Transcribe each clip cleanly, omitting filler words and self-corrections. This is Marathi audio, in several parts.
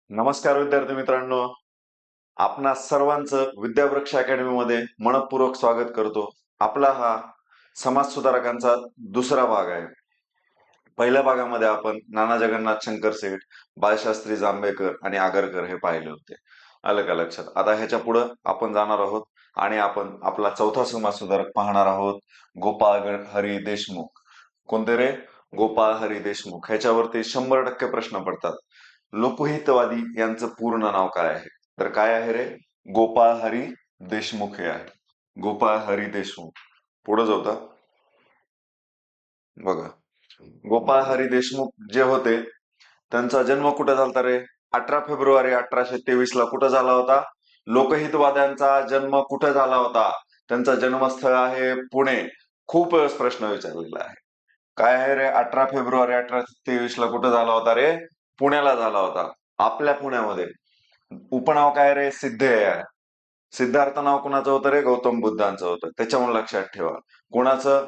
नमस्कार विद्यार्थी मित्रांनो, आपणा सर्वांचं विद्यावृक्ष अकॅडमीमध्ये मनपूर्वक स्वागत करतो. आपला हा समाज सुधारकांचा दुसरा भाग आहे. पहिल्या भागामध्ये आपण नाना जगन्नाथ शंकर शेठ, बाळशास्त्री जांभेकर आणि आगरकर हे पाहिले होते. आलं का लक्षात? आता ह्याच्या पुढे आपण जाणार आहोत आणि आपण आपला चौथा समाज सुधारक पाहणार आहोत, गोपाळ हरी देशमुख. कोणते रे? गोपाळ हरी देशमुख. ह्याच्यावरती 100% प्रश्न पडतात. लोकहितवादी यांचं पूर्ण नाव काय आहे? तर काय आहे रे? गोपाळ हरी देशमुख हे आहे. गोपाळ हरी देशमुख. पुढे जाऊता बघा, गोपाळ हरी देशमुख जे होते त्यांचा जन्म कुठे झाला रे? 18 फेब्रुवारी 1823 ला कुठं झाला होता? लोकहितवाद्यांचा जन्म कुठे झाला होता? त्यांचं जन्मस्थळ आहे पुणे. खूप वेळेस प्रश्न विचारलेला आहे. काय आहे रे? 18 फेब्रुवारी 1823 ला कुठं झाला होता रे? पुण्याला झाला होता. आपल्या पुण्यामध्ये. उपनाव काय रे? सिद्धेय. सिद्धार्थ नाव कुणाचं होतं रे? गौतम बुद्धांचं होतं. त्याच्यामुळे लक्षात ठेवा. कोणाचं?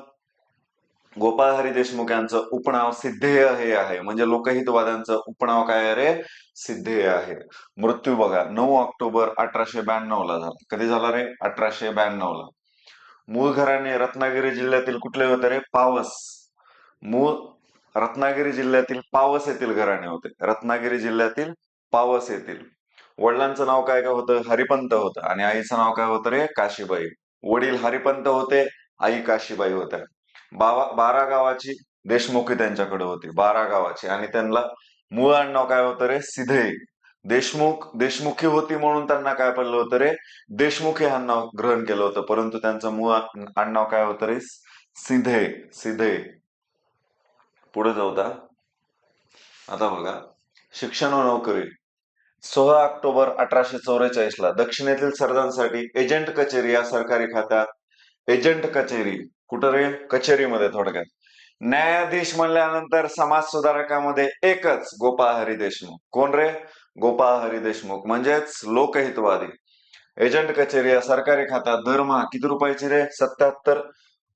गोपाळ हरी देशमुख यांचं उपनाव सिद्धेय हे आहे. म्हणजे लोकहितवाद्यांचं उपनाव काय आहे रे? सिद्धेय आहे. मृत्यू बघा 9 ऑक्टोबर 1892 ला झाला. कधी झाला रे? 1892 ला. मूळ घराणे रत्नागिरी जिल्ह्यातील कुठले होते रे? पावस. मूळ रत्नागिरी जिल्ह्यातील पावस येथील घराणे होते. रत्नागिरी जिल्ह्यातील पावस येथील. वडिलांचं नाव काय काय होतं? हरिपंत होतं. आणि आईचं नाव काय होतं रे? काशीबाई. वडील हरिपंत होते, आई काशीबाई होत्या. 12 गावाची देशमुखी त्यांच्याकडे होती. 12 गावाची. आणि त्यांना मूळ आडनाव काय होतं रे? सिधे. देशमुखी होती म्हणून त्यांना काय पडलं होतं रे? देशमुखी हा नाव ग्रहण केलं होतं. परंतु त्यांचं मूळ आडनाव काय होतं रे? सिधे. सिधे. पुढे जाऊ द्या. आता बघा, शिक्षण व नोकरी. 16 ऑक्टोबर 1844 ला दक्षिणेतील सर्जांसाठी एजंट कचेरी या सरकारी खात्यात एजंट कचेरी. कुठं रे? कचेरीमध्ये थोडक्यात. न्यायाधीश म्हणल्यानंतर समाज सुधारकामध्ये एकच, गोपाळ हरी देशमुख. कोण रे? गोपाळ हरी देशमुख. म्हणजेच लोकहितवादी. एजंट कचेरी या सरकारी खात्यात दरमहा किती रुपयाची रे? 77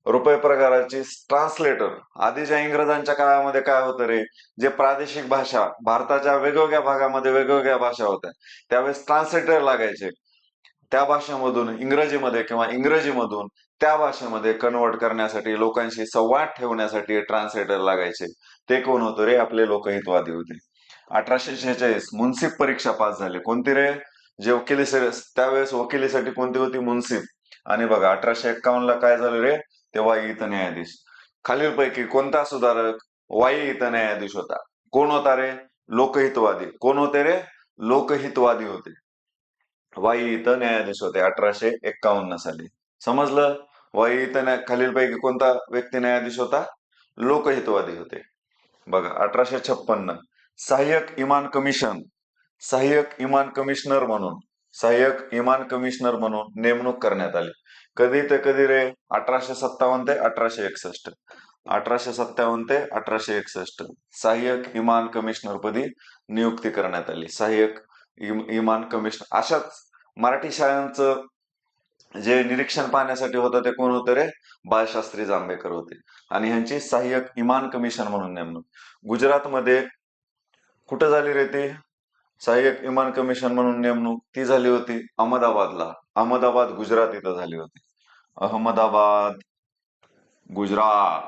रुपये पगाराची. ट्रान्सलेटर. आधीच्या इंग्रजांच्या काळामध्ये काय होतं रे? जे प्रादेशिक भाषा, भारताच्या वेगवेगळ्या भागामध्ये वेगवेगळ्या भाषा होत्या, त्यावेळेस ट्रान्सलेटर लागायचे. त्या भाषेमधून इंग्रजीमध्ये किंवा इंग्रजीमधून त्या भाषेमध्ये कन्वर्ट करण्यासाठी, लोकांशी संवाद ठेवण्यासाठी ट्रान्सलेटर लागायचे. ते कोण होते रे? आपले लोकहितवादी होते. 1846 मुन्सिफ परीक्षा पास झाले. कोणती रे? जे वकिली, त्यावेळेस वकिलीसाठी कोणती होती? मुन्सिफ. आणि बघा 1851 ला काय झालं रे? ते वाईगीत न्यायाधीश. खालीलपैकी कोणता सुधारक वाईगीत न्यायाधीश होता? कोण होता रे? लोकहितवादी. कोण होते रे? लोकहितवादी होते. वाईगीत न्यायाधीश होते 1851 साली. समजलं? वाईगीत खालीलपैकी कोणता व्यक्ती न्यायाधीश होता? लोकहितवादी होते. बघा 1856 सहाय्यक इमान कमिशन, सहाय्यक इमान कमिशनर म्हणून नेमणूक करण्यात आली. कधी ते कधी रे? 1857 ते 1861. 1857 ते 1861 सहाय्यक इमान कमिशनर पदी नियुक्ती करण्यात आली. सहाय्यक इमान कमिशनर. अशाच मराठी शाळांचं जे निरीक्षण पाहण्यासाठी होतं ते कोण होते रे? बाळशास्त्री जांभेकर होते. आणि ह्यांची सहाय्यक इमान कमिशन म्हणून नेमणूक गुजरातमध्ये कुठं झाली रे? ती सहाय्यक इमान कमिशन म्हणून नेमणूक ती झाली होती अहमदाबादला. अहमदाबाद गुजरात इथं झाली होती. अहमदाबाद गुजरात.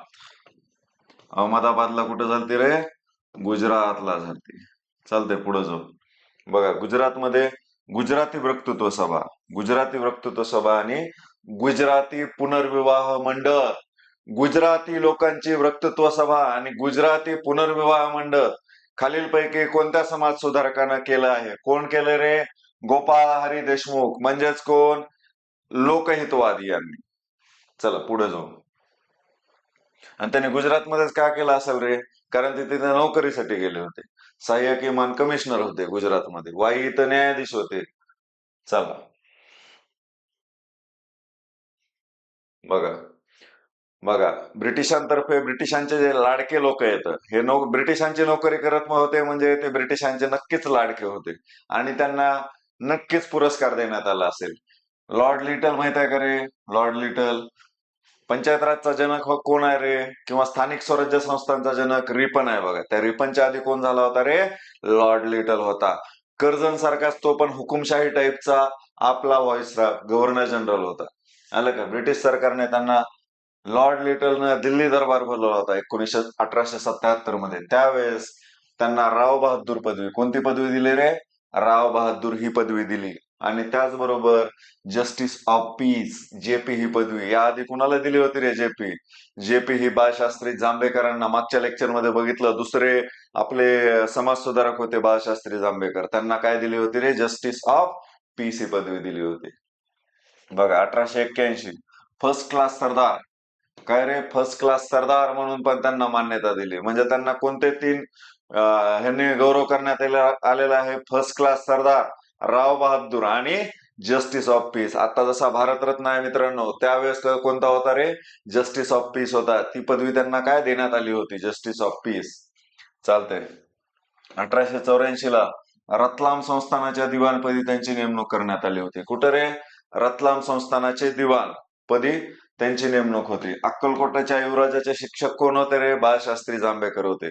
अहमदाबादला कुठं झालती रे? गुजरातला झालती. चालते पुढे जाऊ. बघा गुजरातमध्ये गुजराती वक्तृत्व सभा आणि गुजराती पुनर्विवाह मंडळ. गुजराती लोकांची वक्तृत्व सभा आणि गुजराती पुनर्विवाह मंडळ खालीलपैकी कोणत्या समाज सुधारकानं केलं आहे? कोण केलं रे? गोपाळ हरी देशमुख. म्हणजेच कोण? लोकहितवादी यांनी. चला पुढे जाऊ. आणि त्यांनी गुजरातमध्येच का केलं असेल रे? कारण ते तिथे नोकरीसाठी गेले होते. सहाय्यक इमान कमिशनर होते गुजरातमध्ये. वाईगीत न्यायाधीश होते. चला बघा बघा ब्रिटिशांतर्फे ब्रिटिशांचे जे लाडके लोक आहेत हे ब्रिटिशांची नोकरी करत होते, म्हणजे ते ब्रिटिशांचे नक्कीच लाडके होते आणि त्यांना नक्कीच पुरस्कार देण्यात आला असेल. लॉर्ड लिटल माहित आहे का रे? Lord Little. पंचायत राजचा जनक कोण आहे रे? किंवा स्थानिक स्वराज्य संस्थांचा जनक रिपन आहे बघा. त्या रिपनच्या आधी कोण झाला होता रे? लॉर्ड लिटल होता. कर्जन सारखाच तो पण हुकुमशाही टाईपचा आपला व्हॉइस गव्हर्नर जनरल होता. आलं का? ब्रिटिश सरकारने त्यांना लॉर्ड लिटलनं दिल्ली दरबार बोलवला होता 1877 मध्ये. त्यावेळेस त्यांना राव बहादूर पदवी, कोणती पदवी दिली रे? राव बहादूर ही पदवी दिली. आणि त्याचबरोबर जस्टिस ऑफ पीस, जेपी ही पदवी याआधी कुणाला दिली होती रे? जेपी ही बाळशास्त्री जांभेकरांना मागच्या लेक्चर मध्ये बघितलं. दुसरे आपले समाज सुधारक होते बाळशास्त्री जांभेकर, त्यांना काय दिली होती रे? जस्टिस ऑफ पीस ही पदवी दिली होती. बघा 1881 फर्स्ट क्लास सरदार, काय रे? फर्स्ट क्लास सरदार म्हणून पण त्यांना मान्यता दिली. म्हणजे त्यांना कोणते तीन ह्यांनी गौरव करण्यात आलेला आहे? फर्स्ट क्लास सरदार, राव बहादूर आणि जस्टिस ऑफ पीस. आता जसा भारतरत्न आहे मित्रांनो, त्यावेळेस कोणता होता रे? जस्टिस ऑफ पीस होता. ती पदवी त्यांना काय देण्यात आली होती? Justice of peace. चालतंय. 1884 ला रतलाम संस्थानाच्या दिवाणपदी त्यांची नेमणूक करण्यात आली होती. कुठे रे? रतलाम संस्थानाचे दिवाण पदी त्यांची नेमणूक होती. अक्कलकोटाच्या युवराजाचे शिक्षक कोण होते रे? बाळशास्त्री जांभेकर होते.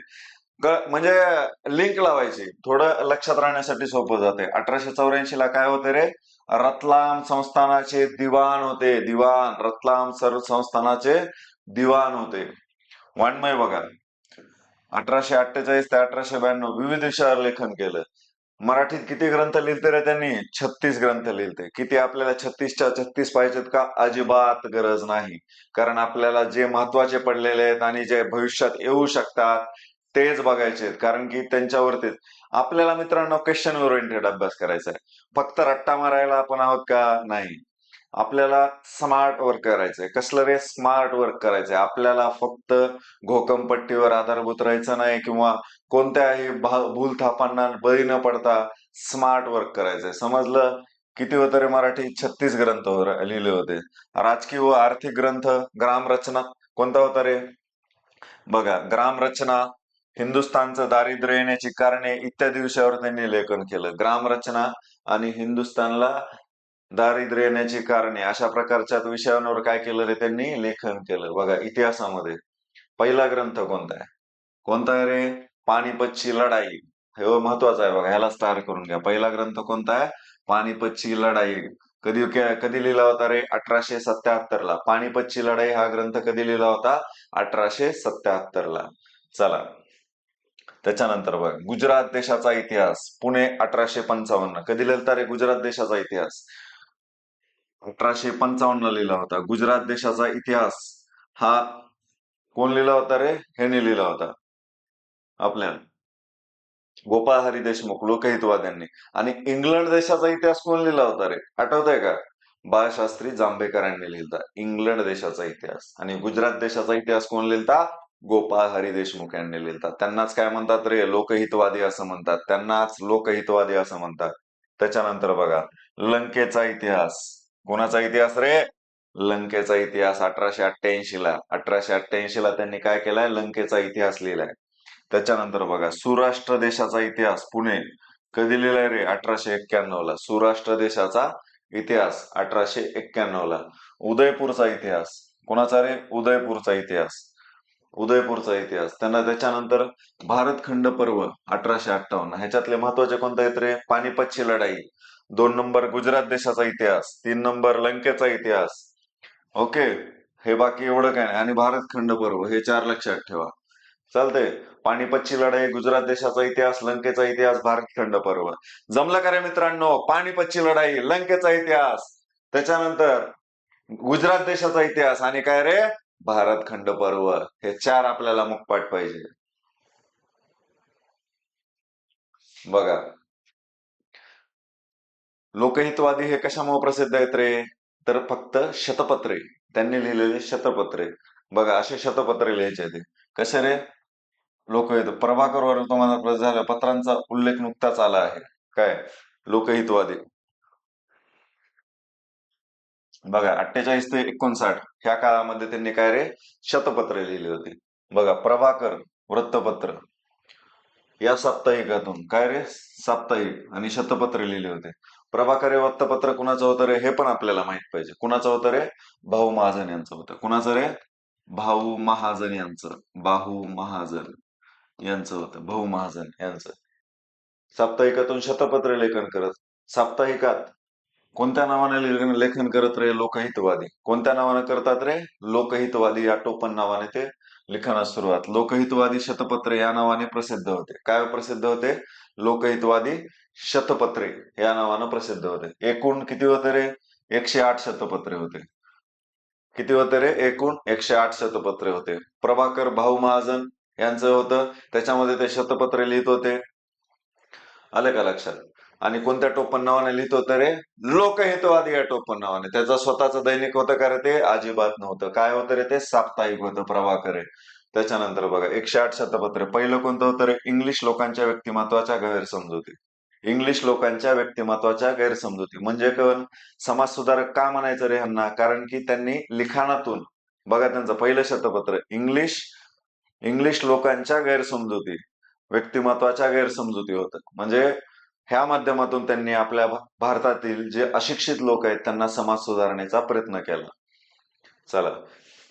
म्हणजे लिंक लावायची, थोडं लक्षात राहण्यासाठी सोपं जाते. 1884 ला काय होते रे? रतलाम संस्थानाचे दिवाण होते. दिवाण, रतलाम संस्थानाचे दिवाण होते. वाङ्मय बघा, 1848 ते 1892 विविध विषयावर लेखन केलं. मराठीत किती ग्रंथ लिहिते रे त्यांनी? 36 ग्रंथ लिहिते. किती आपल्याला 36च्या 36 पाहिजेत का? अजिबात गरज नाही. कारण आपल्याला जे महत्वाचे पडलेले आहेत आणि जे भविष्यात येऊ शकतात तेच बघायचे आहेत. कारण की त्यांच्यावरतीच आपल्याला मित्रांनो क्वेश्चन ओरिएंटेड अभ्यास करायचा आहे. फक्त रट्टा मारायला आपण आहोत का? नाही. आपल्याला स्मार्ट वर्क करायचंय. कसलं रे? स्मार्ट वर्क करायचंय. आपल्याला फक्त घोकंपट्टीवर आधारभूत राहायचं नाही किंवा कोणत्याही भूलथापांना बळी न पडता स्मार्ट वर्क करायचंय. समजलं? किती होतं रे? मराठी 36 ग्रंथ लिहिले होते. राजकीय व आर्थिक ग्रंथ, ग्रामरचना कोणता होता रे? बघा, ग्रामरचना, हिंदुस्थानचं दारिद्र्य येण्याची कारणे इत्यादी विषयावर त्यांनी लेखन केलं. ग्रामरचना आणि हिंदुस्थानला दारिद्र्य येण्याची कारणे अशा प्रकारच्या विषयांवर काय केलं रे? त्यांनी लेखन केलं. बघा, इतिहासामध्ये पहिला ग्रंथ कोणता आहे? कोणता आहे रे? पानिपतची लढाई. हे महत्वाचं आहे बघा, ह्याला स्टार करून घ्या. पहिला ग्रंथ कोणता आहे? पानिपतची लढाई. कधी कधी लिहिला होता रे? 1877 ला. पानिपतची लढाई हा ग्रंथ कधी लिहिला होता? 1877 ला. चला, त्याच्यानंतर बघ, गुजरात देशाचा इतिहास, पुणे 1855. कधी लिहिलता रे गुजरात देशाचा इतिहास? 1855 ला लिहिला होता. गुजरात देशाचा इतिहास हा कोण लिहिला होता रे? ह्याने लिहिला होता, आपल्या गोपाळ हरी देशमुख, लोकहितवाद्यांनी. आणि इंग्लंड देशाचा इतिहास कोण लिहिला होता रे? आठवतंय का? बाळशास्त्री जांभेकरांनी लिहिला इंग्लंड देशाचा इतिहास. आणि गुजरात देशाचा इतिहास कोण लिहिलता? गोपाळ हरी देशमुख यांनी लिहिलता. त्यांनाच काय म्हणतात रे? लोकहितवादी असं म्हणतात. त्यांनाच लोकहितवादी असं म्हणतात. त्याच्यानंतर बघा, लंकेचा इतिहास. कोणाचा इतिहास रे? लंकेचा इतिहास 1888 ला. 1888 ला त्यांनी काय केलाय? लंकेचा इतिहास लिहिलाय. त्याच्यानंतर बघा, सुराष्ट्र देशाचा इतिहास, पुणे, कधी लिहिलाय रे? 1891 ला. सुराष्ट्र देशाचा इतिहास 1891 ला. उदयपूरचा इतिहास कोणाचा रे? उदयपूरचा इतिहास. उदयपूरचा इतिहास त्यांना. त्याच्यानंतर भारतखंड पर्व 1858. ह्याच्यातले महत्वाचे कोणते आहेत रे? पानिपतची लढाई. 2 नंबर गुजरात देशाचा इतिहास. 3 नंबर लंकेचा इतिहास. ओके, हे बाकी एवढं काय नाही. आणि भारतखंड पर्व, हे 4 लक्षात ठेवा. चालतंय. पानिपतची लढाई, गुजरात देशाचा इतिहास, लंकेचा इतिहास, भारतखंड पर्व. जमलं का रे मित्रांनो? पानिपतची लढाई, लंकेचा इतिहास, त्याच्यानंतर गुजरात देशाचा इतिहास आणि काय रे? भारतखंड पर्व. हे 4 आपल्याला मुखपाठ पाहिजे. बघा, लोकहितवादी हे कशामुळे प्रसिद्ध आहेत रे? तर फक्त शतपत्रे, त्यांनी लिहिलेले शतपत्रे. बघा, असे शतपत्रे लिहायचे ते. कसे रे? लोकहित. प्रभाकरवर तुम्हाला झालं, पत्रांचा उल्लेख नुकताच आला आहे. काय? लोकहितवादी. बघा, 48 ते 59 ह्या काळामध्ये त्यांनी काय रे? शतपत्रे लिहिली होती. बघा, प्रभाकर वृत्तपत्र या साप्ताहिकातून काय रे? साप्ताहिक आणि शतपत्रे लिहिले होते. प्रभाकर हे वृत्तपत्र कुणाचं होतं रे? हे पण आपल्याला माहित पाहिजे. कुणाचं होतं रे? भाऊ महाजन यांचं होतं. कुणाचं रे? भाऊ महाजन यांचं. भाऊ महाजन यांचं होतं. भाऊ महाजन यांचं. साप्ताहिकातून शतपत्र लेखन करत. साप्ताहिकात कोणत्या नावाने लेखन करत रे? लोकहितवादी. कोणत्या नावाने करतात रे? लोकहितवादी या टोपण नावाने ते लिखाणास सुरुवात. लोकहितवादी शतपत्रे या नावाने प्रसिद्ध होते. काय प्रसिद्ध होते? लोकहितवादी शतपत्रे या नावाने प्रसिद्ध होते. एकूण किती होते रे? 108 शतपत्रे होते. किती होते रे? एकूण 108 शतपत्रे होते. प्रभाकर भाऊ महाजन यांचं होतं, त्याच्यामध्ये ते शतपत्रे लिहित होते. आलं का लक्षात? आणि कोणत्या टोपण नावाने लिहित होतं रे? लोकहितवादी या टोपण नावाने. त्याचं स्वतःचं दैनिक होतं का रे? ते अजिबात नव्हतं. काय होतं रे? ते साप्ताहिक होतं. प्रभाकर आहे. त्याच्यानंतर बघा 108 शतपत्रे. पहिलं कोणतं होतं रे? इंग्लिश लोकांच्या व्यक्तिमत्वाच्या गैरसमजुती. इंग्लिश लोकांच्या व्यक्तिमत्वाच्या गैरसमजुती म्हणजे समाज सुधारक का म्हणायचं रे ह्यांना? कारण की त्यांनी लिखाणातून, बघा त्यांचं पहिलं शतपत्र, इंग्लिश लोकांच्या गैरसमजुती, व्यक्तिमत्वाच्या गैरसमजुती होतं. म्हणजे ह्या माध्यमातून त्यांनी आपल्या भारतातील जे अशिक्षित लोक आहेत त्यांना समाज सुधारण्याचा प्रयत्न केला. चला,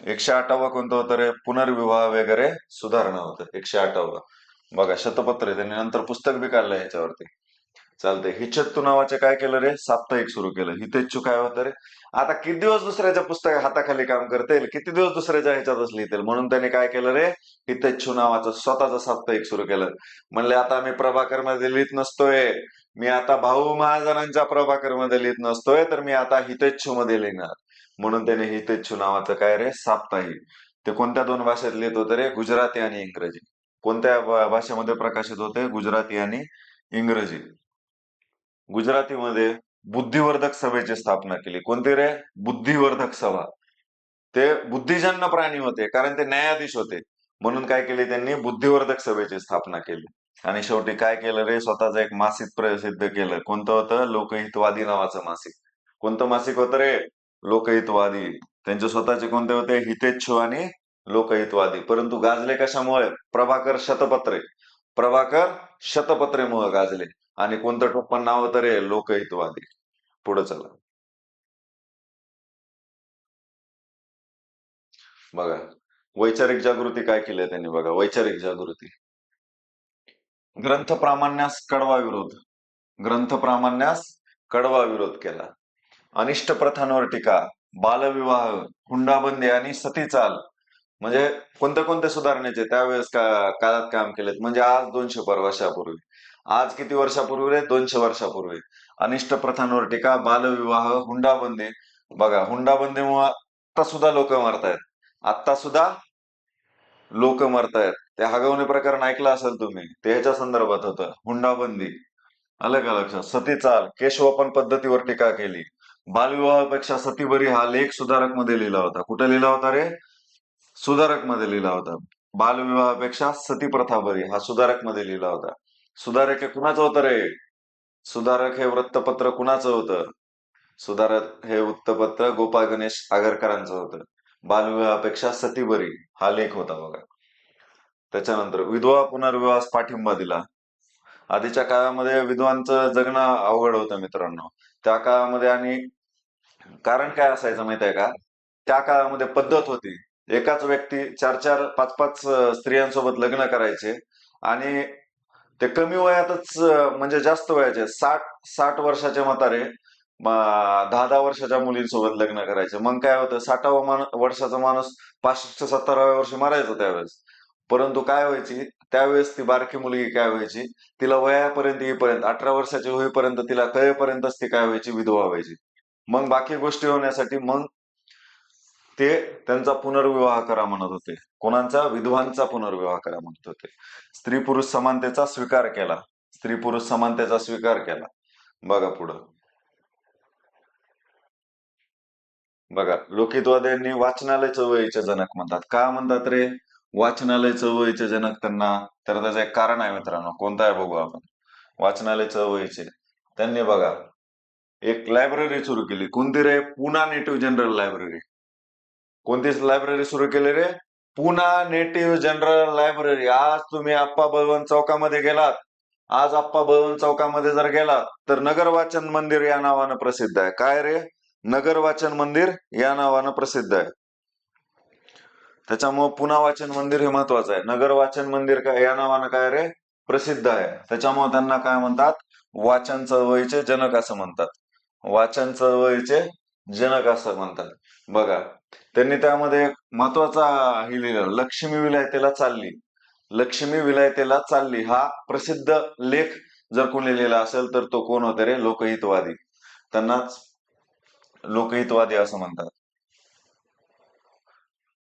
108वा कोणतं होतं रे? पुनर्विवाह वगैरे सुधारणा होतं 108वा. बघा शतपत्र त्यांनी नंतर पुस्तक बी काढलं ह्याच्यावरती. चालतंय. हिचेत्तू नावाचे काय केलं रे? साप्ताहिक सुरू केलं. हितेच्छू काय होतं रे? आता किती दिवस दुसऱ्याच्या पुस्तक हाताखाली काम करतील, किती दिवस दुसऱ्याच्या ह्याच्यातच लिहितील, म्हणून त्याने काय केलं रे? हितेच्छू नावाचं स्वतःचं साप्ताहिक सुरू केलं. म्हणले आता मी प्रभाकर मध्ये लिहित नसतोय, मी आता भाऊ महाजनांच्या प्रभाकर मध्ये लिहित नसतोय, तर मी आता हितेच्छू मध्ये लिहिणार. म्हणून त्याने हितेच्छू नावाचं काय रे? साप्ताहिक. ते कोणत्या दोन भाषेत लिहित होते रे? गुजराती आणि इंग्रजी. कोणत्या भाषेमध्ये प्रकाशित होते? गुजराती आणि इंग्रजी. गुजरातीमध्ये बुद्धिवर्धक सभेची स्थापना केली. कोणती रे? बुद्धिवर्धक सभा. ते बुद्धिजन्य प्राणी होते, कारण ते न्यायाधीश होते, म्हणून काय केले त्यांनी? बुद्धिवर्धक सभेची स्थापना केली. आणि शेवटी काय केलं रे? स्वतःचं एक मासिक प्रसिद्ध केलं. कोणतं होतं? लोकहितवादी नावाचं मासिक. कोणतं मासिक होतं रे? लोकहितवादी. त्यांचे स्वतःचे कोणते होते? हितेच्छू आणि लोकहितवादी. परंतु गाजले कशामुळे? प्रभाकर शतपत्रेमुळे गाजले. आणि कोणतं टोपण नाव होतं रे? लोकहितवादी. पुढे चला. बघा वैचारिक जागृती काय केली त्यांनी? बघा वैचारिक जागृती. ग्रंथ प्रामाण्यास कडवा विरोध. ग्रंथ प्रामाण्यास कडवा विरोध केला. अनिष्ट प्रथांवर टीका, बालविवाह, हुंडाबंदी आणि सती चाल. म्हणजे कोणते कोणते सुधारणेचे त्यावेळेस काळात काम केलेत? म्हणजे आज 200 वर्षापूर्वी. आज किती वर्षापूर्वी रे? 200 वर्षापूर्वी. अनिष्ट प्रथांवर टीका, बालविवाह, हुंडाबंदी. बघा हुंडाबंदीमुळे आता सुद्धा लोक मरतायत. आता सुद्धा लोक मरतायत. ते हगवणे प्रकरण ऐकलं असेल तुम्ही, ते ह्याच्या संदर्भात होतं, हुंडाबंदी. आलं का लक्षात? सती चाल, केशवपन पद्धतीवर टीका केली. बालविवाहापेक्षा सती बरी हा लेख सुधारक मध्ये लिहिला होता. कुठे लिहिला होता रे? सुधारक मध्ये लिहिला होता. बालविवाहापेक्षा सती प्रथा बरी हा सुधारक मध्ये लिहिला होता. सुधारक हे कुणाचं होतं रे? सुधारक हे वृत्तपत्र कुणाचं होतं? सुधारक हे वृत्तपत्र गोपाळ गणेश आगरकरांचं होतं. बालविवाहापेक्षा सती बरी हा लेख होता बघा. त्याच्यानंतर विधवा पुनर्विवाहास पाठिंबा दिला. आधीच्या काळामध्ये विधवांचं जगणं अवघड होतं मित्रांनो. त्या काळामध्ये, आणि कारण काय असायचं माहित आहे का? त्या काळामध्ये पद्धत होती, एकाच व्यक्ती 4-4, 5-5 स्त्रियांसोबत लग्न करायचे, आणि ते कमी वयातच म्हणजे जास्त वयाचे 60 वर्षाचे म्हातारे 10-10 वर्षाच्या मुलींसोबत लग्न करायचे. मग काय होतं? 60व्या वर्षाचा माणूस 65-70व्या वर्षी मारायचा त्यावेळेस. परंतु काय व्हायची त्यावेळेस? ती बारकी मुलगी काय व्हायची? तिला वयापर्यंत येईपर्यंत, 18 वर्षाची होईपर्यंत, तिला कळेपर्यंतच ती काय व्हायची? विधवा व्हायची. मग बाकी गोष्टी होण्यासाठी मग ते त्यांचा पुनर्विवाह करा म्हणत होते. कोणाचा? विधवांचा पुनर्विवाह करा म्हणत होते. स्त्री पुरुष समानतेचा स्वीकार केला. स्त्री पुरुष समानतेचा स्वीकार केला. बघा पुढं. बघा लोकहितवाद्यांनी वाचनालय चळवळीचे जनक म्हणतात. का म्हणतात रे वाचनालय चळवळीचे जनक त्यांना? तर त्याचं एक कारण आहे मित्रांनो. कोणतं आहे बघू आपण. वाचनालय चळवळीचे त्यांनी बघा एक लायब्ररी सुरू केली. कोणती रे? Poona native general library. कोणती लायब्ररी सुरू केली रे? Poona native general library. आज तुम्ही आप्पा बळवंत चौकामध्ये गेलात, आज आप्पा बळवंत चौकामध्ये जर गेलात तर नगर वाचन मंदिर या नावानं प्रसिद्ध आहे. काय रे? नगर वाचन मंदिर या नावानं प्रसिद्ध आहे. त्याच्यामुळे पुणा वाचन मंदिर हे महत्वाचं आहे. नगर वाचन मंदिर काय या नावानं काय रे? प्रसिद्ध आहे. त्याच्यामुळे त्यांना काय म्हणतात, वाचन चळवळीचे जनक असं म्हणतात. वाचन चळवळीचे जनक असं म्हणतात. बघा, त्यांनी त्यामध्ये एक महत्वाचा हे लिहिलं, लक्ष्मी विलायतेला चालली. लक्ष्मी विलायतेला चालली हा प्रसिद्ध लेख जर कोणी लिहिला असेल तर तो कोण होते रे? लोकहितवादी. त्यांनाच लोकहितवादी असं म्हणतात.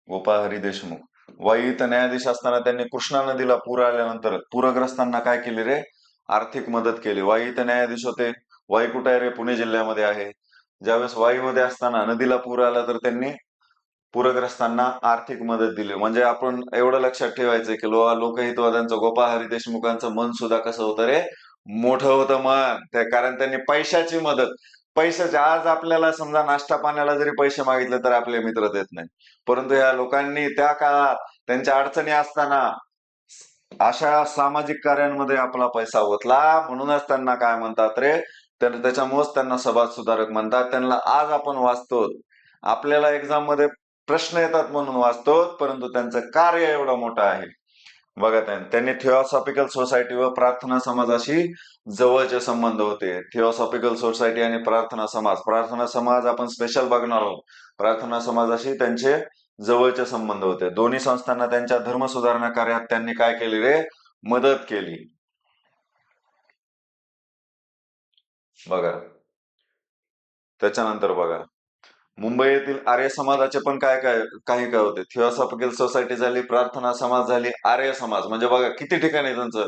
गोपाळ हरी देशमुख. वाई इथं न्यायाधीश असताना त्यांनी कृष्णा नदीला पूर आल्यानंतर पूरग्रस्तांना काय केले रे? आर्थिक मदत केली. वाई इथं न्यायाधीश होते. वाई कुठे आहे रे? पुणे जिल्ह्यामध्ये आहे. ज्यावेळेस वाईमध्ये असताना नदीला पूर आला तर त्यांनी पूरग्रस्तांना आर्थिक मदत दिली. म्हणजे आपण एवढं लक्षात ठेवायचं की लोकहितवाद्यांचं, गोपाळ हरी देशमुखांचं मन सुद्धा कसं होतं रे? मोठं होतं मन. कारण त्यांनी पैशाची मदत, पैशाचे, आज आपल्याला समजा नाश्ता पाण्याला जरी पैसे मागितले तर आपले मित्र देत नाही, परंतु या लोकांनी त्या काळात त्यांच्या अडचणी असताना अशा सामाजिक कार्यांमध्ये आपला पैसा ओतला. म्हणूनच त्यांना काय म्हणतात रे? तर त्याच्यामुळेच त्यांना समाज सुधारक म्हणतात. त्यांना आज आपण वाचतो, आपल्याला एक्झाम मध्ये प्रश्न येतात म्हणून वाचतो, परंतु त्यांचं कार्य एवढं मोठं आहे. बघा, त्यांनी थिओसॉफिकल सोसायटी व प्रार्थना समाजाशी जवळचे संबंध होते. थिओसॉफिकल सोसायटी आणि प्रार्थना समाज आपण स्पेशल बघणार आहोत. प्रार्थना समाजाशी त्यांचे जवळचे संबंध होते. दोन्ही संस्थांना त्यांच्या धर्म सुधारणा कार्यात त्यांनी काय केली रे? मदत केली. बघा, त्याच्यानंतर बघा, मुंबई येथील आर्य समाजाचे पण काय काय काही काय होते. थिओसॉफिकल सोसायटी झाली, प्रार्थना समाज झाली, आर्य समाज. म्हणजे बघा किती ठिकाणी त्यांचा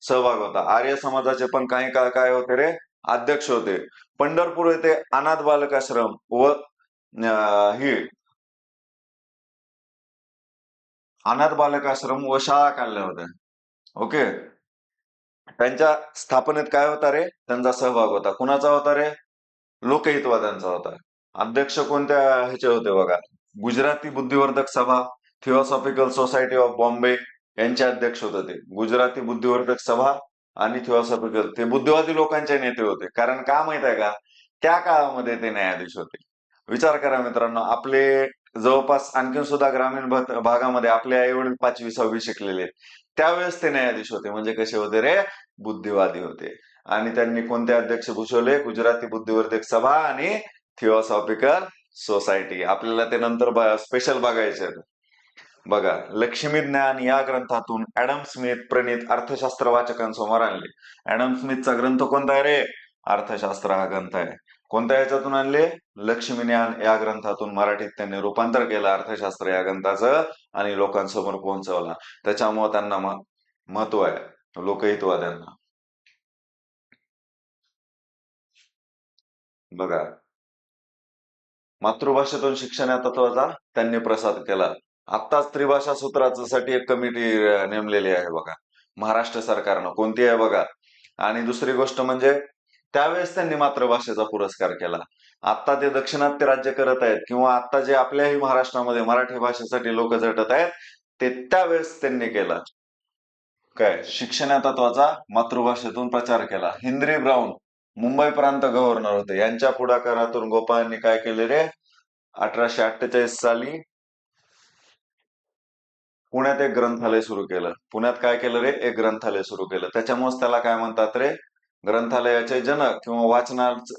सहभाग होता. आर्य समाजाचे पण काही काय काय होते रे? अध्यक्ष होते. पंढरपूर येथे अनाथ बालकाश्रम व ही अनाथ बालकाश्रम व शाळा काढल्या होत्या. ओके. त्यांच्या स्थापनेत काय होता रे? त्यांचा सहभाग होता. कुणाचा होता रे? लोकहितवाद्यांचा होता. अध्यक्ष कोणत्या ह्याचे होते बघा? गुजराती बुद्धिवर्धक सभा, थिओसॉफिकल सोसायटी ऑफ बॉम्बे यांचे अध्यक्ष होते ते. गुजराती बुद्धिवर्धक सभा आणि थिओसॉफिकल, ते बुद्धिवादी लोकांचे नेते होते. कारण का माहित आहे का? त्या काळामध्ये ते न्यायाधीश होते. विचार करा मित्रांनो, आपले जवळपास आणखीन सुद्धा ग्रामीण भागामध्ये आपले आई वडील 5वी 6वी शिकलेले आहेत. त्यावेळेस ते न्यायाधीश होते. म्हणजे कसे होते रे? बुद्धिवादी होते. आणि त्यांनी कोणते अध्यक्ष भूषवले? गुजराती बुद्धिवर्धक सभा आणि थिओसॉफिकल सोसायटी. आपल्याला ते नंतर स्पेशल बघायचे. बघा, लक्ष्मी ज्ञान या ग्रंथातून ऍडम स्मिथ प्रणीत अर्थशास्त्र वाचकांसमोर आणले. ऍडम स्मिथचा ग्रंथ कोणता आहे रे? अर्थशास्त्र हा ग्रंथ आहे. कोणत्या याच्यातून आणले? लक्ष्मी ज्ञान या ग्रंथातून मराठीत त्यांनी रूपांतर केलं अर्थशास्त्र या ग्रंथाचं आणि लोकांसमोर पोहोचवला. त्याच्यामुळे त्यांना महत्व आहे लोकहितवाद्यांना. बघा, मातृभाषेतून शिक्षण या तत्वाचा त्यांनी प्रसार केला. आत्ताच त्रिभाषा सूत्रासाठी एक कमिटी नेमलेली आहे बघा, महाराष्ट्र सरकारनं. कोणती आहे बघा? आणि दुसरी गोष्ट म्हणजे त्यावेळेस त्यांनी मातृभाषेचा पुरस्कार केला. आता ते दाक्षिणात्य राज्य करत आहेत किंवा आता जे आपल्याही महाराष्ट्रामध्ये मराठी भाषेसाठी लोक झटत आहेत, ते त्यावेळेस त्यांनी केला. काय? शिक्षण या तत्वाचा मातृभाषेतून प्रचार केला. हेनरी ब्राऊन मुंबई प्रांत गव्हर्नर होते. यांच्या पुढाकारातून गोपाळांनी काय केले रे? 1848 साली पुण्यात एक ग्रंथालय सुरू केलं. पुण्यात काय केलं रे? एक ग्रंथालय सुरू केलं. त्याच्यामुळेच त्याला काय म्हणतात रे? ग्रंथालयाचे जनक किंवा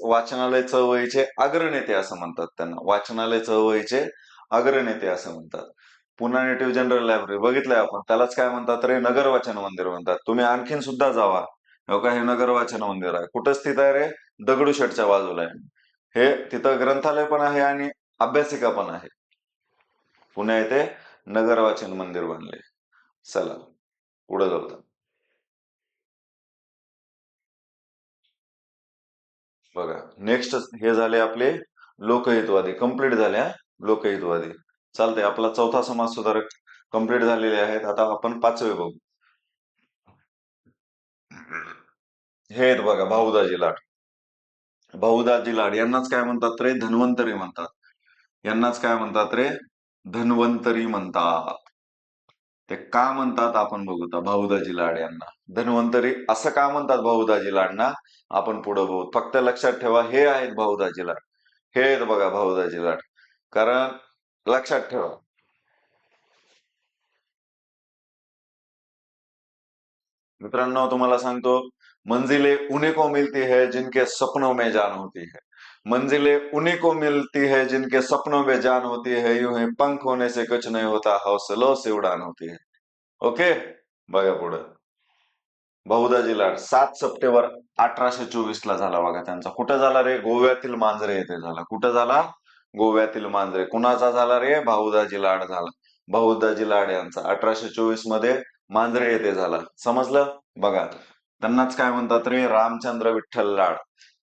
वाचनालय चळवळीचे अग्रनेते असं म्हणतात त्यांना. वाचनालय चळवळीचे अग्रनेते असं म्हणतात. पुणा नेटिव्ह जनरल लायब्ररी बघितलंय आपण, त्यालाच काय म्हणतात रे? नगर वाचन मंदिर म्हणतात. तुम्ही आणखीन सुद्धा जावा, हो का, हे नगर वाचन मंदिर आहे. कुठं स्थित आहे रे? दगडूशेठच्या बाजूला आहे. हे तिथं ग्रंथालय पण आहे आणि अभ्यासिका पण आहे. पुण्या येथे नगर वाचन मंदिर बनले. चला पुढे जाऊ. बघा, नेक्स्ट हे झाले आपले लोकहितवादी. कंप्लीट झाल्या लोकहितवादी. चालतंय, आपला चौथा समाज सुधारक कंप्लीट झालेले आहेत. आता आपण 5वे बघू. हे आहेत बघा, भाऊदाजी लाड. भाऊदाजी लाड यांनाच काय म्हणतात रे? धन्वंतरी म्हणतात. यांनाच काय म्हणतात रे? धन्वंतरी म्हणतात. ते का म्हणतात आपण बघू. भाऊदाजी लाड यांना धन्वंतरी असं का म्हणतात? भाऊदाजी लाडना आपण पुढे बघू. फक्त लक्षात ठेवा, हे आहेत भाऊदाजी लाड. हे आहेत बघा भाऊदाजी लाड. कारण लक्षात ठेवा, मित्रांनो तुम्हाला सांगतो, मंजिले उन्हीं को मिलती है जिनके सपनों में जान होती है. मंजिले उन्हीं को मिलती है जिनके सपनों में जान होती है. यूं ही पंख होने से कुछ नहीं होता, हौसलों से उड़ान होती है. ओके, बघा पुढं. बहुदाजी लाड 7 सप्टेंबर 1824 ला झाला बघा त्यांचा. कुठं झाला रे? गोव्यातील मांजरे येथे झाला. कुठं झाला? गोव्यातील मांजरे. कुणाचा झाला रे? बहुदाजी लाड झाला. बहुदाजी लाड यांचा 1824 मध्ये मांजरे येथे झाला. समजलं? बघा, त्यांनाच काय म्हणतात रे? रामचंद्र विठ्ठल लाड.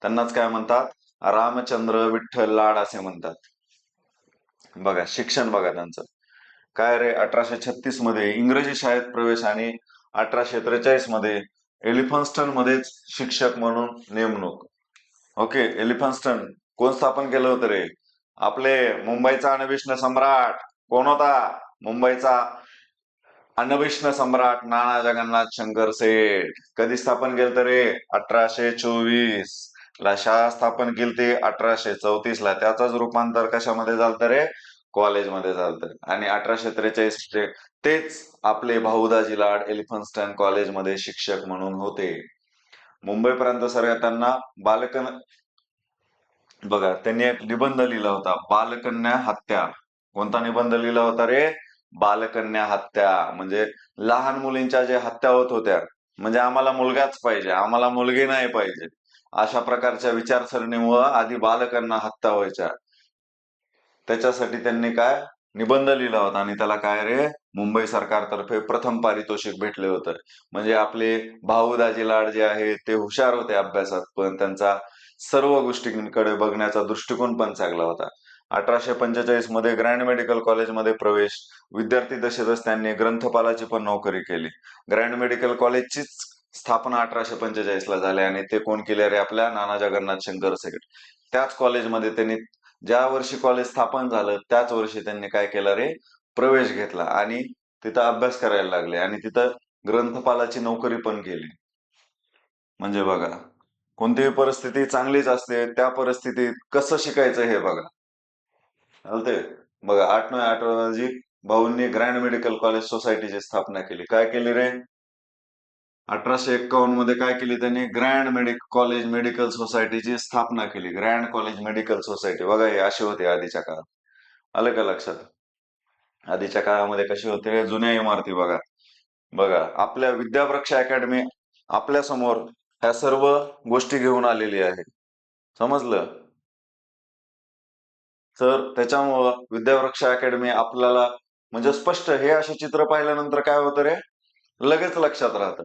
त्यांनाच काय म्हणतात? रामचंद्र विठ्ठल लाड असे म्हणतात. बघा, शिक्षण बघा त्यांचं काय रे. 1836 मध्ये इंग्रजी शाळेत प्रवेश आणि 1843 मध्ये एलिफन्स्टन मध्येच शिक्षक म्हणून नेमणूक. ओके, एलिफन्स्टन कोण स्थापन केलं होतं रे? आपले मुंबईचा अनभिष्ण सम्राट कोण होता? मुंबईचा अनभिष्ण सम्राट नाना जगन्नाथ शंकर सेठ. कधी स्थापन केलं रे? 1824 ला. शाळा स्थापन केली ती 1834 ला. त्याचाच रूपांतर कशामध्ये झालं रे? कॉलेजमध्ये झालं. आणि 1843 तेच आपले भाऊदाजी लाड एलिफन्स्टन कॉलेजमध्ये शिक्षक म्हणून होते. मुंबईपर्यंत सर त्यांना बघा, त्यांनी एक निबंध लिहिला होता, बालकन्या हत्या. कोणता निबंध लिहिला होता रे? बालकन्या हत्या. म्हणजे लहान मुलींच्या ज्या हत्या होत होत्या, म्हणजे आम्हाला मुलगाच पाहिजे, आम्हाला मुलगी नाही पाहिजे, अशा प्रकारच्या विचारसरणीमुळे आधी बालकांना हत्या व्हायच्या. त्याच्यासाठी त्यांनी काय निबंध लिहिला होता आणि त्याला काय रे? मुंबई सरकारतर्फे प्रथम पारितोषिक भेटले होतं. म्हणजे आपले भाऊदाजी लाड जे आहे ते हुशार होते अभ्यासात, पण त्यांचा सर्व गोष्टींकडे बघण्याचा दृष्टिकोन पण चांगला होता. 1845 मध्ये ग्रँड मेडिकल कॉलेजमध्ये प्रवेश. विद्यार्थी दशेतच त्यांनी ग्रंथपालाची पण नोकरी केली. ग्रँड मेडिकल कॉलेजचीच स्थापना 1845 ला झाली आणि ते कोण केले रे? आपल्या नाना जगन्नाथ शंकर सेठ. त्याच कॉलेजमध्ये त्यांनी ज्या वर्षी कॉलेज स्थापन झालं त्याच वर्षी त्यांनी काय केलं रे? प्रवेश घेतला आणि तिथं अभ्यास करायला लागले आणि तिथं ग्रंथपालाची नोकरी पण केली. म्हणजे बघा, कोणतीही परिस्थिती चांगलीच असते, त्या परिस्थितीत कसं शिकायचं हे बघा. चालतंय. बघा, 8/9/8 रोजी भाऊंनी ग्रँड मेडिकल कॉलेज सोसायटीची स्थापना केली. काय केली रे? 1851 मध्ये काय केली त्यांनी? ग्रँड कॉलेज मेडिकल सोसायटीची स्थापना केली. Grand college medical society. बघा, हे असे होते आधीच्या काळात. आलं का लक्षात? आधीच्या काळामध्ये कसे होते? जुन्या इमारती बघा. बघा, आपल्या विद्यावृक्ष अकॅडमी आपल्या समोर ह्या सर्व गोष्टी घेऊन आलेली आहे. समजलं? तर त्याच्यामुळं विद्यावृक्ष अकॅडमी आपल्याला म्हणजे स्पष्ट हे असे चित्र पाहिल्यानंतर काय होतं रे? लगेच लक्षात राहतं.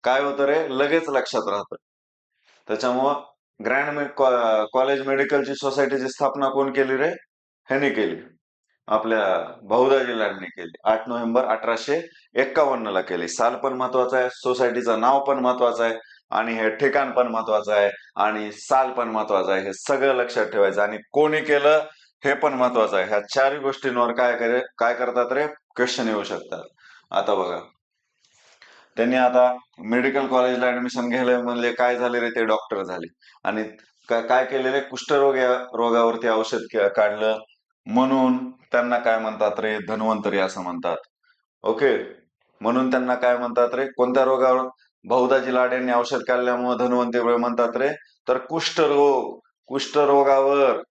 काय होतं रे? लगेच लक्षात राहतं. त्याच्यामुळं कॉलेज मेडिकलची सोसायटीची स्थापना कोण केली रे? ह्याने केली. आपल्या बहुदाजी लाडनी केली. 8 नोव्हेंबर 1851 ला केली. साल पण महत्वाचं आहे, सोसायटीचं नाव पण महत्वाचं आहे आणि हे ठिकाण पण महत्वाचं आहे आणि साल पण महत्वाचं आहे. हे सगळं लक्षात ठेवायचं आणि कोणी केलं हे पण महत्वाचं आहे. ह्या चारही गोष्टींवर काय करतात रे? क्वेश्चन येऊ शकतात. आता बघा, त्यांनी आता मेडिकल कॉलेजला ऍडमिशन घ्यायला म्हणले, काय झाले रे? ते डॉक्टर झाले आणि काय केले रे? रोगावरती औषध काढलं, म्हणून त्यांना काय म्हणतात रे? धन्वंतरी असं म्हणतात. ओके, म्हणून त्यांना काय म्हणतात रे? कोणत्या रोगावर बहुदाजी लाड यांनी औषध काढल्यामुळे धन्वंतरी म्हणतात रे? तर कुष्ठरोगावर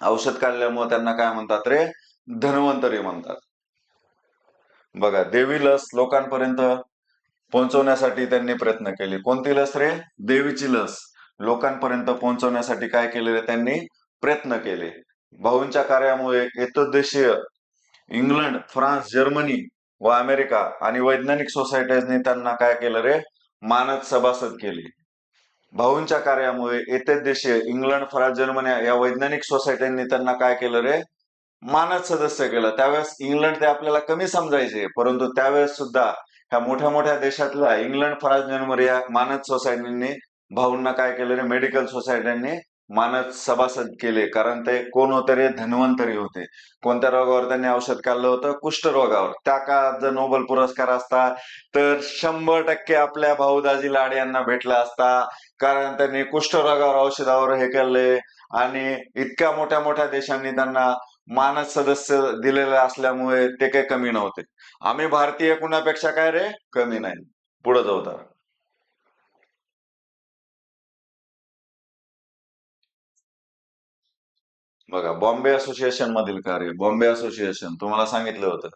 औषध काढल्यामुळे त्यांना काय म्हणतात रे? धन्वंतरी म्हणतात. बघा, देवी लस लोकांपर्यंत पोहोचवण्यासाठी त्यांनी प्रयत्न केले. कोणती लस रे? देवीची लस लोकांपर्यंत पोहोचवण्यासाठी काय केले रे? त्यांनी प्रयत्न केले. भाऊंच्या कार्यामुळे एतद्देशीय इंग्लंड, फ्रान्स, जर्मनी व अमेरिका आणि वैज्ञानिक सोसायटीजने त्यांना काय केलं रे? मानद सभासद केले. भाऊंच्या कार्यामुळे एतद्देशीय इंग्लंड, फ्रान्स, जर्मनी या वैज्ञानिक सोसायटींनी त्यांना काय केलं रे? मानद सदस्य केलं. त्यावेळेस इंग्लंड ते आपल्याला कमी समजायचे, परंतु त्यावेळेस सुद्धा ह्या मोठ्या मोठ्या देशातल्या इंग्लंड, फ्रान्स, जर्मनी या मानद सोसायटींनी भाऊंना काय केलं रे? मेडिकल सोसायटींनी मानद सभासद केले. कारण ते कोण होते रे? धन्वंतरी होते. कोणत्या रोगावर त्यांनी औषध काढलं होतं? कुष्ठरोगावर. त्या काळात जर नोबेल पुरस्कार असता तर 100% आपल्या भाऊदाजी लाड यांना भेटला असता. कारण त्यांनी कुष्ठरोगावर औषधावर हे केले आणि इतक्या मोठ्या मोठ्या देशांनी त्यांना मानद सदस्य दिलेले असल्यामुळे ते काही कमी नव्हते. आम्ही भारतीय कुणापेक्षा काय रे? कमी नाही. पुढे जाऊ तर बघा, बॉम्बे असोसिएशन मधील कार्य. बॉम्बे असोसिएशन तुम्हाला सांगितलं होतं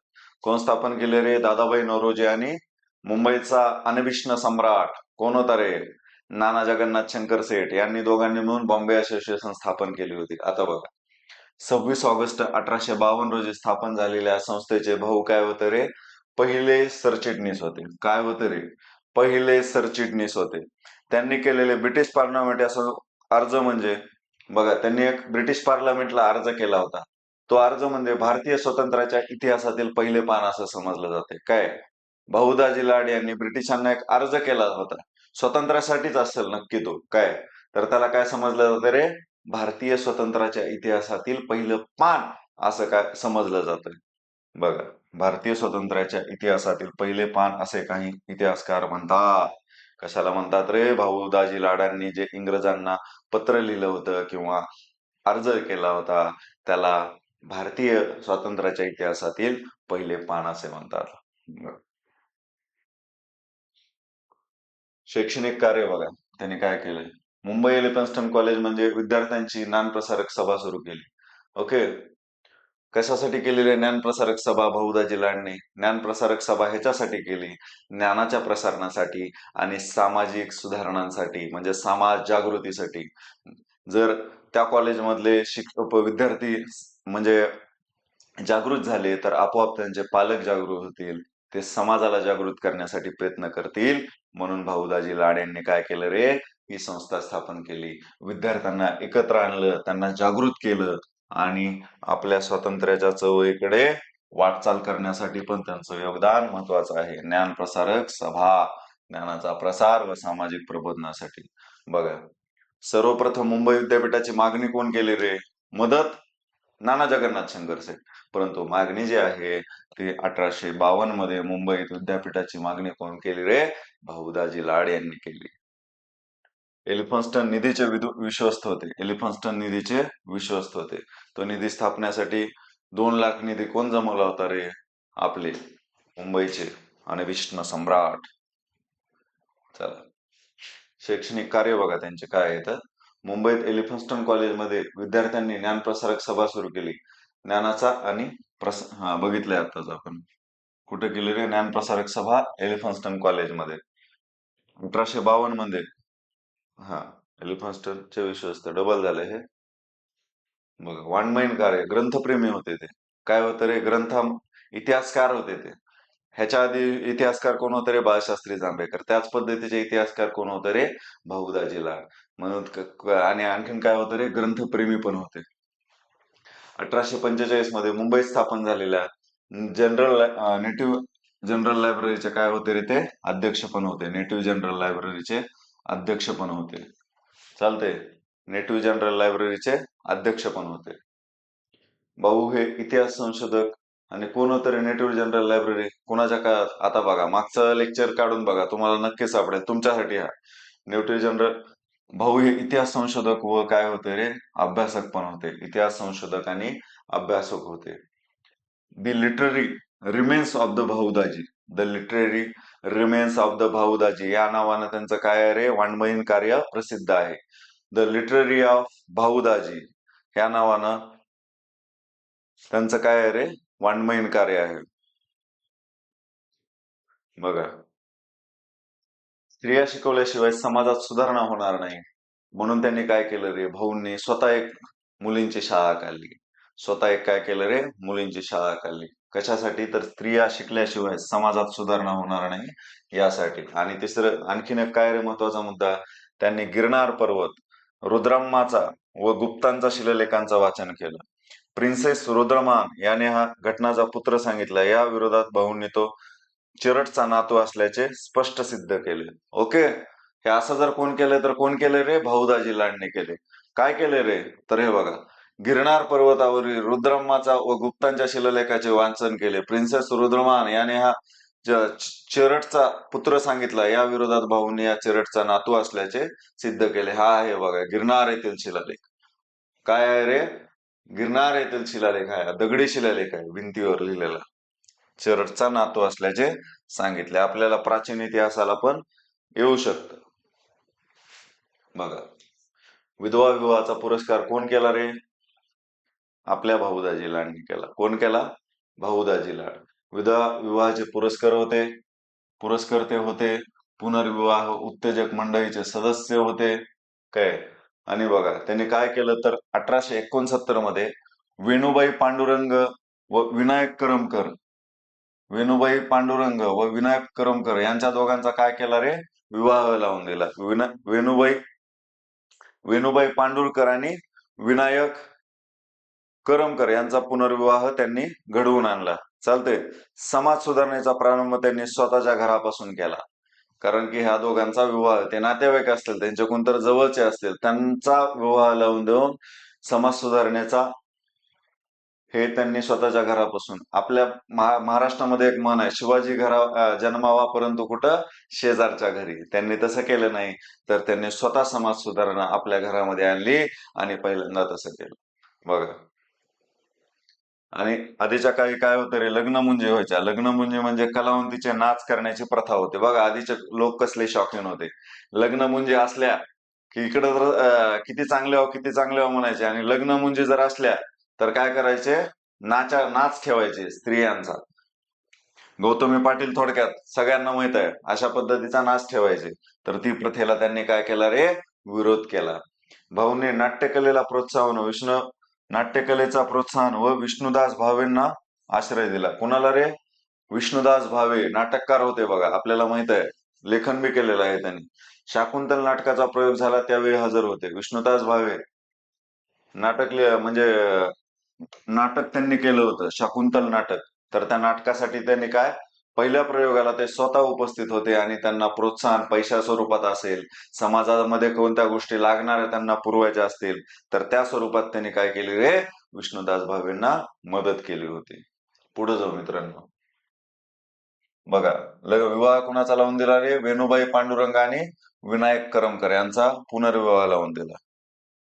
कोण स्थापन केले रे? दादाभाई नौरोजी आणि मुंबईचा अनभिष्ण सम्राट कोण होता रे? नाना जगन्नाथ शंकर सेठ यांनी दोघांनी मिळून बॉम्बे असोसिएशन स्थापन केली होती. आता बघा, 26 ऑगस्ट 1852 रोजी स्थापन झालेल्या संस्थेचे भाऊ काय होते रे? पहिले सरचिटणीस होते. काय होते रे? पहिले सरचिटणीस होते. त्यांनी केलेले ब्रिटिश पार्लमेंट असं अर्ज म्हणजे बघा, त्यांनी एक ब्रिटिश पार्लमेंटला अर्ज केला होता. तो अर्ज म्हणजे भारतीय स्वातंत्र्याच्या इतिहासातील पहिले पान असं समजलं जाते. काय? भाऊदाजी लाड यांनी ब्रिटिशांना एक अर्ज केला होता. स्वातंत्र्यासाठीच असेल नक्की तो. काय? तर त्याला काय समजलं जातं रे? भारतीय स्वातंत्र्याच्या इतिहासातील पहिलं पान असं काय समजलं जातं. बघा, भारतीय स्वातंत्र्याच्या इतिहासातील पहिले पान असे काही इतिहासकार म्हणतात. कशाला म्हणतात रे? भाऊ दाजी लाडांनी जे इंग्रजांना पत्र लिहिलं होतं किंवा अर्ज केला होता त्याला भारतीय स्वातंत्र्याच्या इतिहासातील पहिले पान असे म्हणतात. शैक्षणिक कार्य बघा, त्यांनी काय केलंय? मुंबई एलिफन्स्टन कॉलेज म्हणजे विद्यार्थ्यांची ज्ञानप्रसारक सभा सुरू केली. ओके. कशासाठी केलेली आहे ज्ञानप्रसारक सभा? बहुदाजी लाडने ज्ञानप्रसारक सभा ह्याच्यासाठी केली, ज्ञानाच्या प्रसारणासाठी आणि सामाजिक सुधारणांसाठी, म्हणजे समाज जागृतीसाठी. जर त्या कॉलेजमधले विद्यार्थी म्हणजे जागृत झाले तर आपोआप त्यांचे पालक जागृत होतील, ते समाजाला जागृत करण्यासाठी प्रयत्न करतील. म्हणून भाऊदाजी लाड यांनी काय केलं रे? ही संस्था स्थापन केली, विद्यार्थ्यांना एकत्र आणलं, त्यांना जागृत केलं आणि आपल्या स्वातंत्र्याच्या चळवळीकडे वाटचाल करण्यासाठी पण त्यांचं योगदान महत्वाचं आहे. ज्ञान प्रसारक सभा, ज्ञानाचा प्रसार व सामाजिक प्रबोधनासाठी. बघा, सर्वप्रथम मुंबई विद्यापीठाची मागणी कोण केली रे? मदत नाना जगन्नाथ शंकर सेठ. परंतु मागणी जी आहे ती 1852 मध्ये मुंबईत विद्यापीठाची मागणी कोण केली रे? भाऊदाजी लाड यांनी केली. एलिफन्स्टन निधीचे विश्वस्त होते. एलिफन्स्टन निधीचे विश्वस्त होते. तो निधी स्थापण्यासाठी 2 लाख निधी कोण जमवला होता रे? आपले मुंबईचे आणि विष्णू सम्राट. चला, शैक्षणिक कार्य बघा त्यांचे काय आहे तर मुंबईत एलिफन्स्टन कॉलेजमध्ये विद्यार्थ्यांनी ज्ञानप्रसारक सभा सुरू केली. ज्ञानाचा आणि हा बघितलंय आताच आपण. कुठे केली रे ज्ञानप्रसारक सभा? एलिफन्स्टन कॉलेजमध्ये 1852 मध्ये. हा, एलिफन्स्टनचे विश्वस्त डबल झाले हे. बघा, वाङ्मयीन कार्य, ग्रंथप्रेमी होते ते. काय होतं रे? इतिहासकार होते ते. ह्याच्या आधी इतिहासकार कोण होते रे? बाळशास्त्री जांभेकर. त्याच पद्धतीचे इतिहासकार कोण होते रे? भाऊदाजी लाड. म्हणून आणि आणखीन काय होतं रे? ग्रंथप्रेमी पण होते. 1845 मध्ये मुंबईत स्थापन झालेल्या नेटिव्ह जनरल लायब्ररीचे काय होते रे? ते अध्यक्ष पण होते. नेटिव्ह जनरल लायब्ररीचे अध्यक्ष पण होते. चालते, नेटिव्ह जनरल लायब्ररीचे अध्यक्ष पण होते. भाऊ हे इतिहास संशोधक. आणि कोण होतं रे नेटिव्ह जनरल लायब्ररी? कोणाच्या काळात? आता बघा, मागचं लेक्चर काढून बघा, तुम्हाला नक्की सापडेल तुमच्यासाठी. हा नेटिव्ह जनरल भाऊ हे इतिहास संशोधक व काय होते रे? अभ्यासक पण होते. इतिहास संशोधक आणि अभ्यासक होते. The literary remains of the Bhaudaji. The literary remains of the Bhaudaji या नावानं त्यांचं काय आहे रे? वाङ्मयीन कार्य प्रसिद्ध आहे. द लिटररी ऑफ भाऊदाजी या नावानं त्यांचं काय आहे रे? वाङ्मयीन कार्य आहे. बघा, स्त्रिया शिकवल्याशिवाय समाजात सुधारणा होणार नाही. म्हणून त्यांनी काय केलं रे? भाऊंनी स्वतः एक मुलींची शाळा काढली. स्वतः एक काय केलं रे? मुलींची शाळा काढली. कशासाठी? तर स्त्रिया शिकल्याशिवाय समाजात सुधारणा होणार नाही यासाठी. आणि तिसरं आणखीन एक काय रे महत्वाचा मुद्दा? त्यांनी गिरनार पर्वत, रुद्रम्माचा व गुप्तांचा शिलालेखांचं वाचन केलं. प्रिन्सेस रुद्रमान याने हा घटनाचा पुत्र सांगितला. या विरोधात भाऊंनी तो चिरटचा नातू असल्याचे स्पष्ट सिद्ध केले. ओके. हे असं जर कोण केलं तर कोण केले रे? भाऊदाजी लाडने केले. काय केले रे? तर हे बघा, गिरनार पर्वतावरील रुद्रम्माचा व गुप्तांच्या शिलालेखाचे वाचन केले. प्रिन्सेस रुद्रमान याने हा चिरटचा पुत्र सांगितला. या विरोधात भाऊंनी या चिरटचा नातू असल्याचे सिद्ध केले. हा आहे बघा गिरनार येथील शिलालेख. काय आहे रे? गिरनार येथील शिलालेख आहे. दगडी शिलालेख आहे, भिंतीवर लिहिलेला. चिरटचा नातू असल्याचे सांगितले. आपल्याला प्राचीन इतिहासाला पण येऊ शकतं. बघा, विधवा विवाहाचा पुरस्कार कोण केला रे? आपल्या भाऊदाजी लाडनी केला. कोण केला? भाऊदाजी लाड. विधवा विवाहाचे पुरस्कर्ते होते, पुनर्विवाह उत्तेजक मंडळीचे सदस्य होते. काय? आणि बघा त्यांनी काय केलं तर 1869 मध्ये वेणुबाई पांडुरंग व वेणुबाई पांडुरंग व विनायक करमकर यांच्या दोघांचा काय केला रे? विवाह लावून दिला. वेणुबाई पांडुरकर आणि विनायक करमकर यांचा पुनर्विवाह त्यांनी घडवून आणला. चालतंय. समाज सुधारणेचा प्रारंभ त्यांनी स्वतःच्या घरापासून केला. कारण की ह्या दोघांचा विवाह, ते नातेवाईक असतील, त्यांचे कोणतर जवळचे असतील, त्यांचा विवाह लावून देऊन समाज सुधारणेचा हे त्यांनी स्वतःच्या घरापासून. आपल्या महाराष्ट्रामध्ये एक म्हण आहे, शिवाजी जन्मावा परंतु कुठं? शेजारच्या घरी. त्यांनी तसं केलं नाही, तर त्यांनी स्वतः समाज सुधारणा आपल्या घरामध्ये आणली आणि पहिल्यांदा तसं केलं. बघा, आणि आधीच्या काळी काय होतं रे? लग्नमुंजी व्हायच्या. लग्नमुंजी म्हणजे कलावंतीचे नाच करण्याची प्रथा होती. बघा, आधीचे लोक कसले शौकीन होते. लग्नमुंजी असल्या की इकडे तर किती चांगले हो म्हणायचे, आणि लग्नमुंजी जर असल्या तर काय करायचे? नाच ठेवायचे स्त्रियांचा. गौतमी पाटील थोडक्यात सगळ्यांना माहित आहे, अशा पद्धतीचा नाच ठेवायचे. तर ती प्रथेला त्यांनी काय केला रे? विरोध केला. भाऊने नाट्यकलेचा प्रोत्साहन व विष्णुदास भावेंना आश्रय दिला. कुणाला रे? विष्णुदास भावे नाटककार होते बघा, आपल्याला माहित आहे, लेखन बी केलेलं आहे त्यांनी. शाकुंतल नाटकाचा प्रयोग झाला त्यावेळी हजर होते विष्णुदास भावे. म्हणजे नाटक त्यांनी केलं होतं, शाकुंतल नाटक. तर त्या नाटकासाठी त्यांनी काय, पहिल्या प्रयोगाला ते स्वतः उपस्थित होते आणि त्यांना प्रोत्साहन पैशा स्वरूपात असेल, समाजामध्ये कोणत्या गोष्टी लागणाऱ्या त्यांना पुरवायच्या असतील, तर त्या स्वरूपात त्यांनी काय केले रे? विष्णुदास भावेंना मदत केली होती. पुढे जाऊ मित्रांनो. बघा, विवाह कुणाचा लावून दिला रे? वेणुबाई पांडुरंग आणि विनायक करमकर यांचा पुनर्विवाह लावून दिला.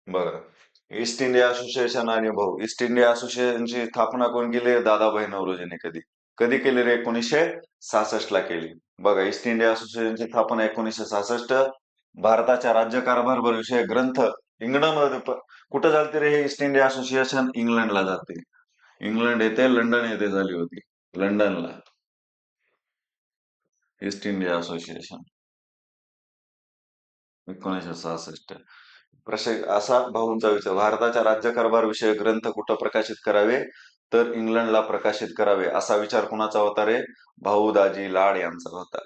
बघा, ईस्ट इंडिया असोसिएशन आणि भाऊ. ईस्ट इंडिया असोसिएशनची स्थापना कोण केली? दादाभाई नौरोजीने. कधी केली रे? 1966 ला केली. बघा, ईस्ट इंडिया असोसिएशनची स्थापना 1966. भारताच्या राज्यकारभार विषय ग्रंथ इंग्लंडमध्ये कुठं झालते रे? हे ईस्ट इंडिया असोसिएशन इंग्लंडला जाते. इंग्लंड येथे, लंडन येथे झाली होती. लंडनला ईस्ट इंडिया असोसिएशन 1966. असा भाऊंचा विचार, भारताच्या राज्यकारभार विषय ग्रंथ कुठं प्रकाशित करावे? तर इंग्लंडला प्रकाशित करावे, असा विचार कुणाचा होता रे? भाऊ दाजी लाड यांचा होता.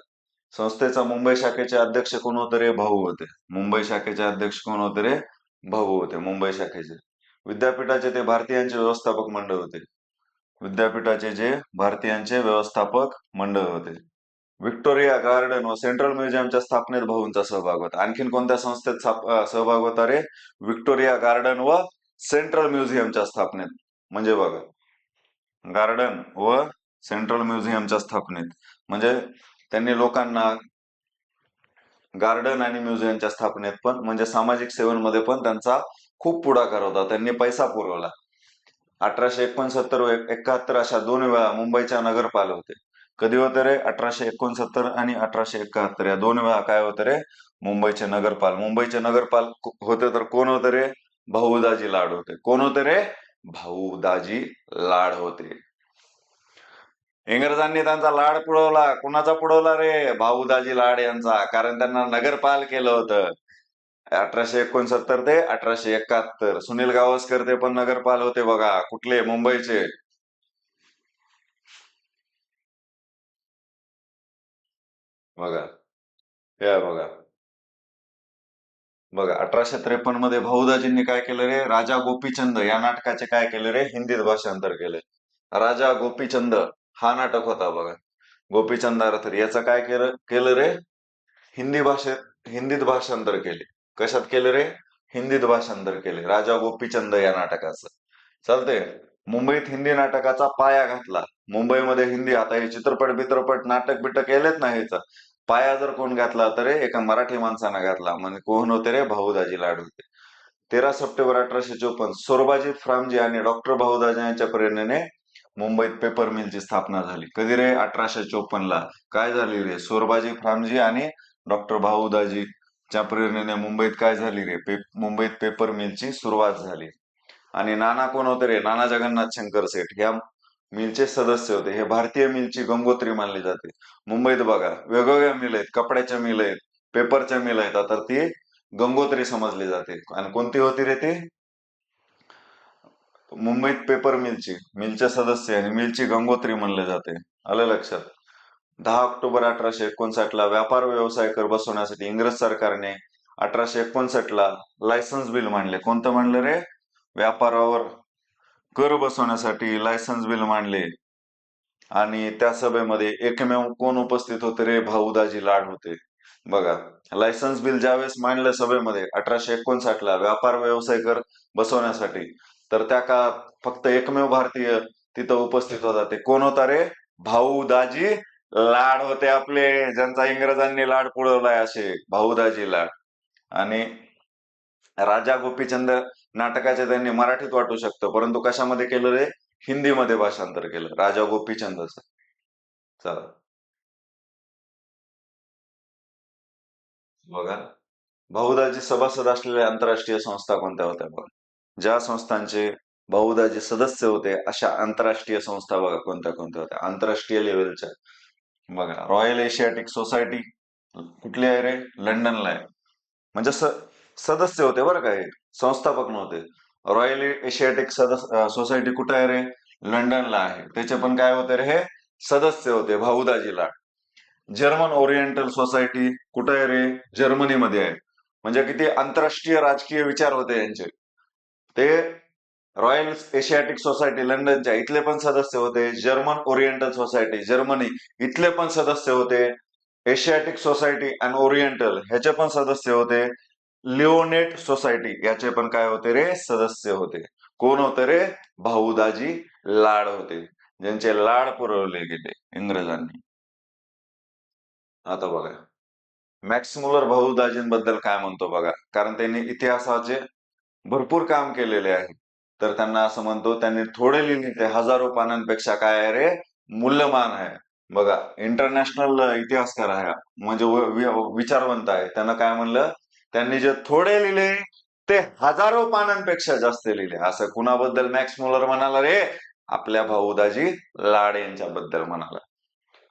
संस्थेचा मुंबई शाखेचे अध्यक्ष कोण होते रे? भाऊ होते. मुंबई शाखेचे अध्यक्ष कोण होते रे? भाऊ होते, मुंबई शाखेचे. विद्यापीठाचे ते भारतीयांचे व्यवस्थापक मंडळ होते. विद्यापीठाचे जे भारतीयांचे व्यवस्थापक मंडळ होते. व्हिक्टोरिया गार्डन व सेंट्रल म्युझियमच्या स्थापनेत भाऊंचा सहभाग होता. आणखीन कोणत्या संस्थेत सहभाग होता रे? व्हिक्टोरिया गार्डन व सेंट्रल म्युझियमच्या स्थापनेत. म्हणजे बघा, गार्डन व सेंट्रल म्युझियमच्या स्थापनेत म्हणजे त्यांनी लोकांना गार्डन आणि म्युझियमच्या स्थापनेत पण, म्हणजे सामाजिक सेवांमध्ये पण त्यांचा खूप पुढाकार होता. त्यांनी पैसा पुरवला. 1869 व 71 अशा 2 वेळा मुंबईच्या नगरपाल होते. कधी होते रे? 1869 आणि 1871 या 2 वेळा काय होते रे? मुंबईचे नगरपाल. मुंबईचे नगरपाल होते तर कोण होते रे? भाऊदाजी लाड होते. कोण होते रे? भाऊदाजी लाड होते. इंग्रजांनी त्यांचा लाड पुरवला. कुणाचा पुरवला रे? भाऊदाजी लाड यांचा. कारण त्यांना नगरपाल केलं होतं. 1869 ते 1871. सुनील गावस्कर ते पण नगरपाल होते बघा. कुठले? मुंबईचे. बघा, हे बघा 1853 मध्ये भाऊदाजींनी काय केलं रे? राजा गोपीचंद या नाटकाचे काय केले रे? हिंदीत भाषांतर केले. राजा गोपीचंद हा नाटक होता बघा. गोपीचंद आरथर याचं काय केलं रे? हिंदीत भाषांतर केले. कशात केले रे? हिंदीत भाषांतर केले राजा गोपीचंद या नाटकाचं. चालतंय. मुंबईत हिंदी नाटकाचा पाया घातला. मुंबईमध्ये हिंदी, आता हे चित्रपट नाटक बिटक केलेत ना, ह्याचा पाया जर कोण घातला तर एका मराठी माणसानं घातला. म्हणजे कोण होते रे? भाऊदाजी लाड होते. 13 सप्टेंबर 1854 सोरबाजी फ्रामजी आणि डॉक्टर भाऊदाजी यांच्या प्रेरणेने मुंबईत पेपर मिलची स्थापना झाली. कधी रे? 1854 ला. काय झाली रे? सोरबाजी फ्रामजी आणि डॉक्टर भाऊदाजीच्या प्रेरणेने मुंबईत काय झाली रे? मुंबईत पेपर मिलची सुरुवात झाली. आणि नाना कोण होते रे? नाना जगन्नाथ शंकर सेठ ह्या मिलचे सदस्य होते. हे भारतीय मिलची गंगोत्री मानली जाते. मुंबईत बघा वेगवेगळ्या मिल आहेत, कपड्याच्या मिल आहेत, पेपरच्या मिल आहेत, तर ती गंगोत्री समजली जाते. आणि कोणती होती रे ती? मुंबईत पेपर मिलचे सदस्य आणि मिलची गंगोत्री म्हणले जाते. आलं लक्षात? 10 ऑक्टोबर 1859 ला व्यापार व्यवसाय कर बसवण्यासाठी इंग्रज सरकारने 1859 ला लायसन्स बिल मांडले. कोणतं मांडलं रे? व्यापारावर कर बसवण्यासाठी लायसन्स बिल मांडले. आणि त्या सभेमध्ये एकमेव कोण उपस्थित होते रे? भाऊदाजी लाड होते. बघा, लायसन्स बिल ज्यावेळेस मांडलं सभेमध्ये 1859ला व्यापार व्यवसाय कर बसवण्यासाठी, तर त्या काळात फक्त एकमेव भारतीय तिथं उपस्थित होता. ते कोण होता रे? भाऊदाजी लाड होते आपले, ज्यांचा इंग्रजांनी लाड पुरवलाय असे भाऊदाजी लाड. आणि राजा गोपीचंद नाटकाचे त्यांनी मराठीत वाटू शकतं, परंतु कशामध्ये केलं रे? हिंदीमध्ये भाषांतर केलं राजा गोपीचंदचं. चला बघा, बहुदाजी सभासद असलेल्या आंतरराष्ट्रीय संस्था कोणत्या होत्या बघा? ज्या संस्थांचे बहुदाजी सदस्य होते अशा आंतरराष्ट्रीय संस्था बघा कोणत्या कोणत्या होत्या आंतरराष्ट्रीय लेवलच्या. बघा, रॉयल एशियाटिक सोसायटी कुठली आहे रे? लंडनला आहे. म्हणजे सदस्य होते बरं का, हे संस्थापक नव्हते. रॉयल एशियाटिक सोसायटी कुठे आहे रे? लंडनला आहे. त्याचे पण काय होते रे? हे सदस्य होते भाऊदाजी लाड. जर्मन ओरिएंटल सोसायटी कुठे आहे रे? जर्मनीमध्ये आहे. म्हणजे किती आंतरराष्ट्रीय राजकीय विचार होते यांचे. ते रॉयल एशियाटिक सोसायटी लंडनच्या इथले पण सदस्य होते. जर्मन ओरिएंटल सोसायटी जर्मनी इथले पण सदस्य होते. एशियाटिक सोसायटी अँड ओरिएंटल ह्याचे पण सदस्य होते. लिओनेट सोसायटी याचे पण काय होते रे? सदस्य होते. कोण होते रे? भाऊदाजी लाड होते, ज्यांचे लाड पुरवले गेले इंग्रजांनी. आता बघा, मॅक्स मुलर भाऊदाजींबद्दल काय म्हणतो बघा, कारण त्यांनी इतिहासाचे भरपूर काम केलेले आहे. तर त्यांना असं म्हणतो, त्यांनी थोडे लिहिले ते हजारो पानांपेक्षा काय आहे रे? मूल्यमान आहे. बघा, इंटरनॅशनल इतिहासकार आहे हा. म्हणजे विचारवंत आहे. त्यांना काय म्हणलं? त्यांनी जे थोडे लिहिले ते हजारो पानांपेक्षा जास्त लिहिले. असं कुणाबद्दल मॅक्स मुलर म्हणाला रे? आपल्या भाऊदाजी लाड यांच्याबद्दल म्हणाला.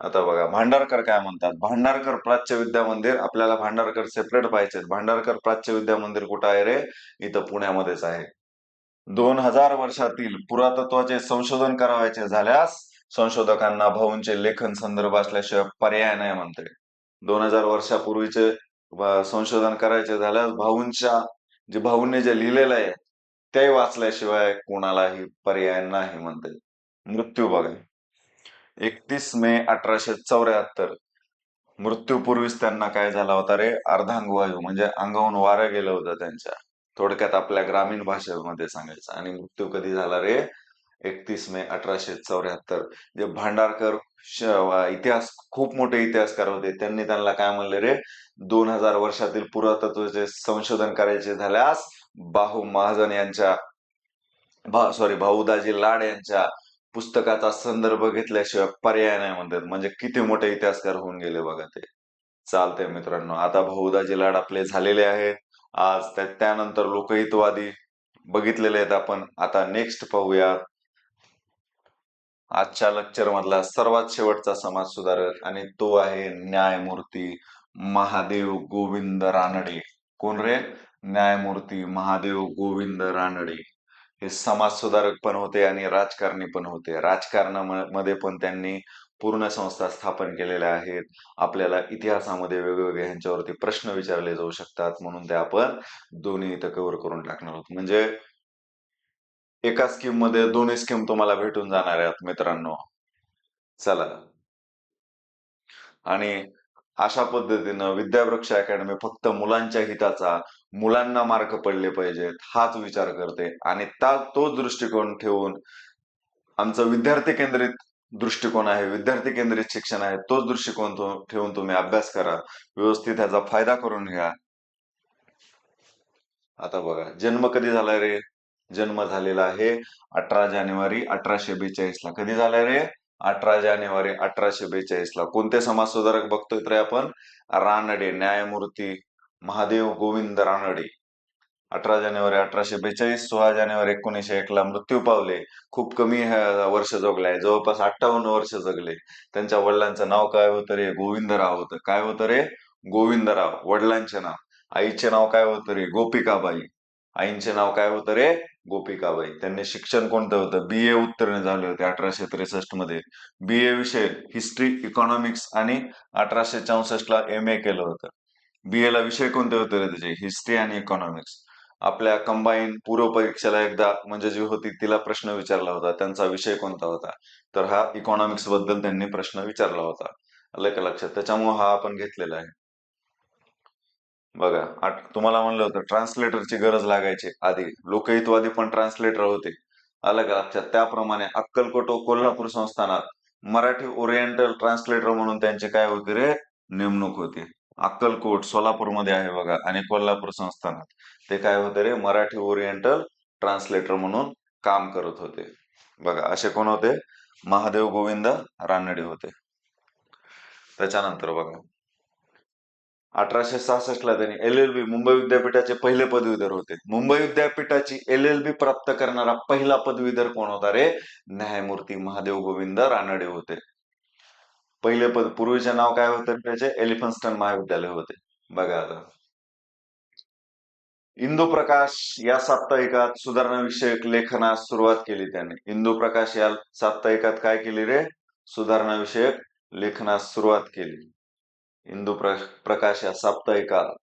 आता बघा, भांडारकर काय म्हणतात? भांडारकर प्राच्य विद्या मंदिर, आपल्याला भांडारकर सेपरेट पाहिजे. भांडारकर प्राच्य विद्या मंदिर कुठं आहे रे? इथं पुण्यामध्येच आहे. 2000 वर्षातील पुरातत्वाचे संशोधन करावयाचे झाल्यास संशोधकांना भाऊंचे लेखन संदर्भ असल्याशिवाय पर्याय नाही म्हणते. 2000 वर्षापूर्वीचे संशोधन करायचे झाल्यास भाऊंनी जे लिहिलेलं आहे ते वाचल्याशिवाय कोणालाही पर्याय नाही म्हणते. मृत्यू बघा, 31 मे 1874, मृत्यूपूर्वीच त्यांना काय झाला होता रे? अर्धांगवायू म्हणजे अंगावून वारं गेलं होतं त्यांच्या. थोडक्यात आपल्या ग्रामीण भाषेमध्ये सांगायचं. आणि मृत्यू कधी झाला रे? 31 मे 1874. जे भांडारकर इतिहास खूप मोठे इतिहासकार होते, त्यांनी त्यांना काय म्हणले रे? 2000 वर्षातील पुरातत्वाचे संशोधन करायचे झाल्यास बाहू महाजन यांच्या भाऊदाजी लाड यांच्या पुस्तकाचा संदर्भ घेतल्याशिवाय पर्याय नाही म्हणतात. म्हणजे किती मोठे इतिहासकार होऊन गेले बघा ते. चालतंय मित्रांनो, आता भाऊदाजी लाड आपले झालेले आहेत. आज त्यानंतर लोकहितवादी बघितलेले आहेत आपण. आता नेक्स्ट पाहूया आजच्या लेक्चर मधला सर्वात शेवटचा समाज सुधारक, आणि तो आहे न्यायमूर्ती महादेव गोविंद रानडे. कोण रे? न्यायमूर्ती महादेव गोविंद रानडे. हे समाज सुधारक पण होते आणि राजकारणी पण होते. राजकारणामध्ये पण त्यांनी पूर्ण संस्था स्थापन केलेल्या आहेत. आपल्याला इतिहासामध्ये वेगवेगळे ह्यांच्यावरती प्रश्न विचारले जाऊ शकतात, म्हणून ते आपण दोन्ही इथं कव्हर करून टाकणार आहोत. म्हणजे एका स्कीम मध्ये दोन्ही स्कीम तुम्हाला भेटून जाणार आहेत मित्रांनो. चला, आणि अशा पद्धतीनं विद्यावृक्ष अकॅडमी फक्त मुलांच्या हिताचा, मुलांना मार्क पडले पाहिजेत हाच विचार करते. आणि तोच दृष्टिकोन ठेवून आमचं विद्यार्थी केंद्रित दृष्टिकोन आहे, विद्यार्थी केंद्रित शिक्षण आहे. तोच दृष्टिकोन ठेवून तुम्ही अभ्यास करा, व्यवस्थित ह्याचा फायदा करून घ्या. आता बघा, जन्म कधी झालाय रे? जन्म झालेला आहे 18 जानेवारी 1842 ला. कधी झाला रे? 18 जानेवारी 1842 ला. कोणते समाजसुधारक बघतोय तर आपण? रानडे, न्यायमूर्ती महादेव गोविंद रानडे. 18 जानेवारी 1842, 16 जानेवारी 1901 ला मृत्यू पावले. खूप कमी वर्ष जगलाय, जवळपास 58 वर्ष जगले. त्यांच्या वडिलांचं नाव काय होतं रे? गोविंदराव होतं. काय होतं रे? गोविंदराव. वडिलांचे नाव. आईचे नाव काय होतं रे? गोपिकाबाई. आईंचे नाव काय होतं रे? गोपिकाबाई. त्यांनी शिक्षण कोणतं होतं? BA उत्तीर्ण झाले होते 1863 मध्ये. BA विषय हिस्ट्री, इकॉनॉमिक्स आणि 1864 ला MA केलं होतं. BA ला विषय कोणते होते रे त्याचे? हिस्ट्री आणि इकॉनॉमिक्स. आपल्या कंबाईन पूर्व परीक्षेला एकदा म्हणजे जी होती तिला प्रश्न विचारला होता, त्यांचा विषय कोणता होता? तर हा इकॉनॉमिक्स बद्दल त्यांनी प्रश्न विचारला होता. आलं का लक्षात? त्याच्यामुळे हा आपण घेतलेला आहे. बघा, तुम्हाला म्हणलं होतं ट्रान्सलेटरची गरज लागायची आधी. लोकहितवादी पण ट्रान्सलेटर होते. आलं का लक्षात? त्याप्रमाणे अक्कलकोट व कोल्हापूर संस्थानात मराठी ओरिएंटल ट्रान्सलेटर म्हणून त्यांची काय होती रे? नेमणूक होती. अक्कलकोट सोलापूरमध्ये आहे बघा, आणि कोल्हापूर संस्थानात ते काय होते रे? मराठी ओरिएंटल ट्रान्सलेटर म्हणून काम करत होते. बघा, असे कोण होते? महादेव गोविंद रानडे होते. त्याच्यानंतर बघा, 1866 ला त्यांनी LLB, मुंबई विद्यापीठाचे पहिले पदवीधर होते. मुंबई विद्यापीठाची LLB प्राप्त करणारा पहिला पदवीधर कोण होता रे? न्यायमूर्ती महादेव गोविंद रानडे होते. पहिले पूर्वीचे नाव काय होते त्याचे? एलिफन्स्टन महाविद्यालय होते. बघा आता, इंदू प्रकाश या साप्ताहिकात सुधारणा विषयक लेखनास सुरुवात केली त्याने. इंदू प्रकाश या साप्ताहिकात काय केली रे? सुधारणा विषयक लेखनास सुरुवात केली. इंदू प्रकाश या साप्ताहिकात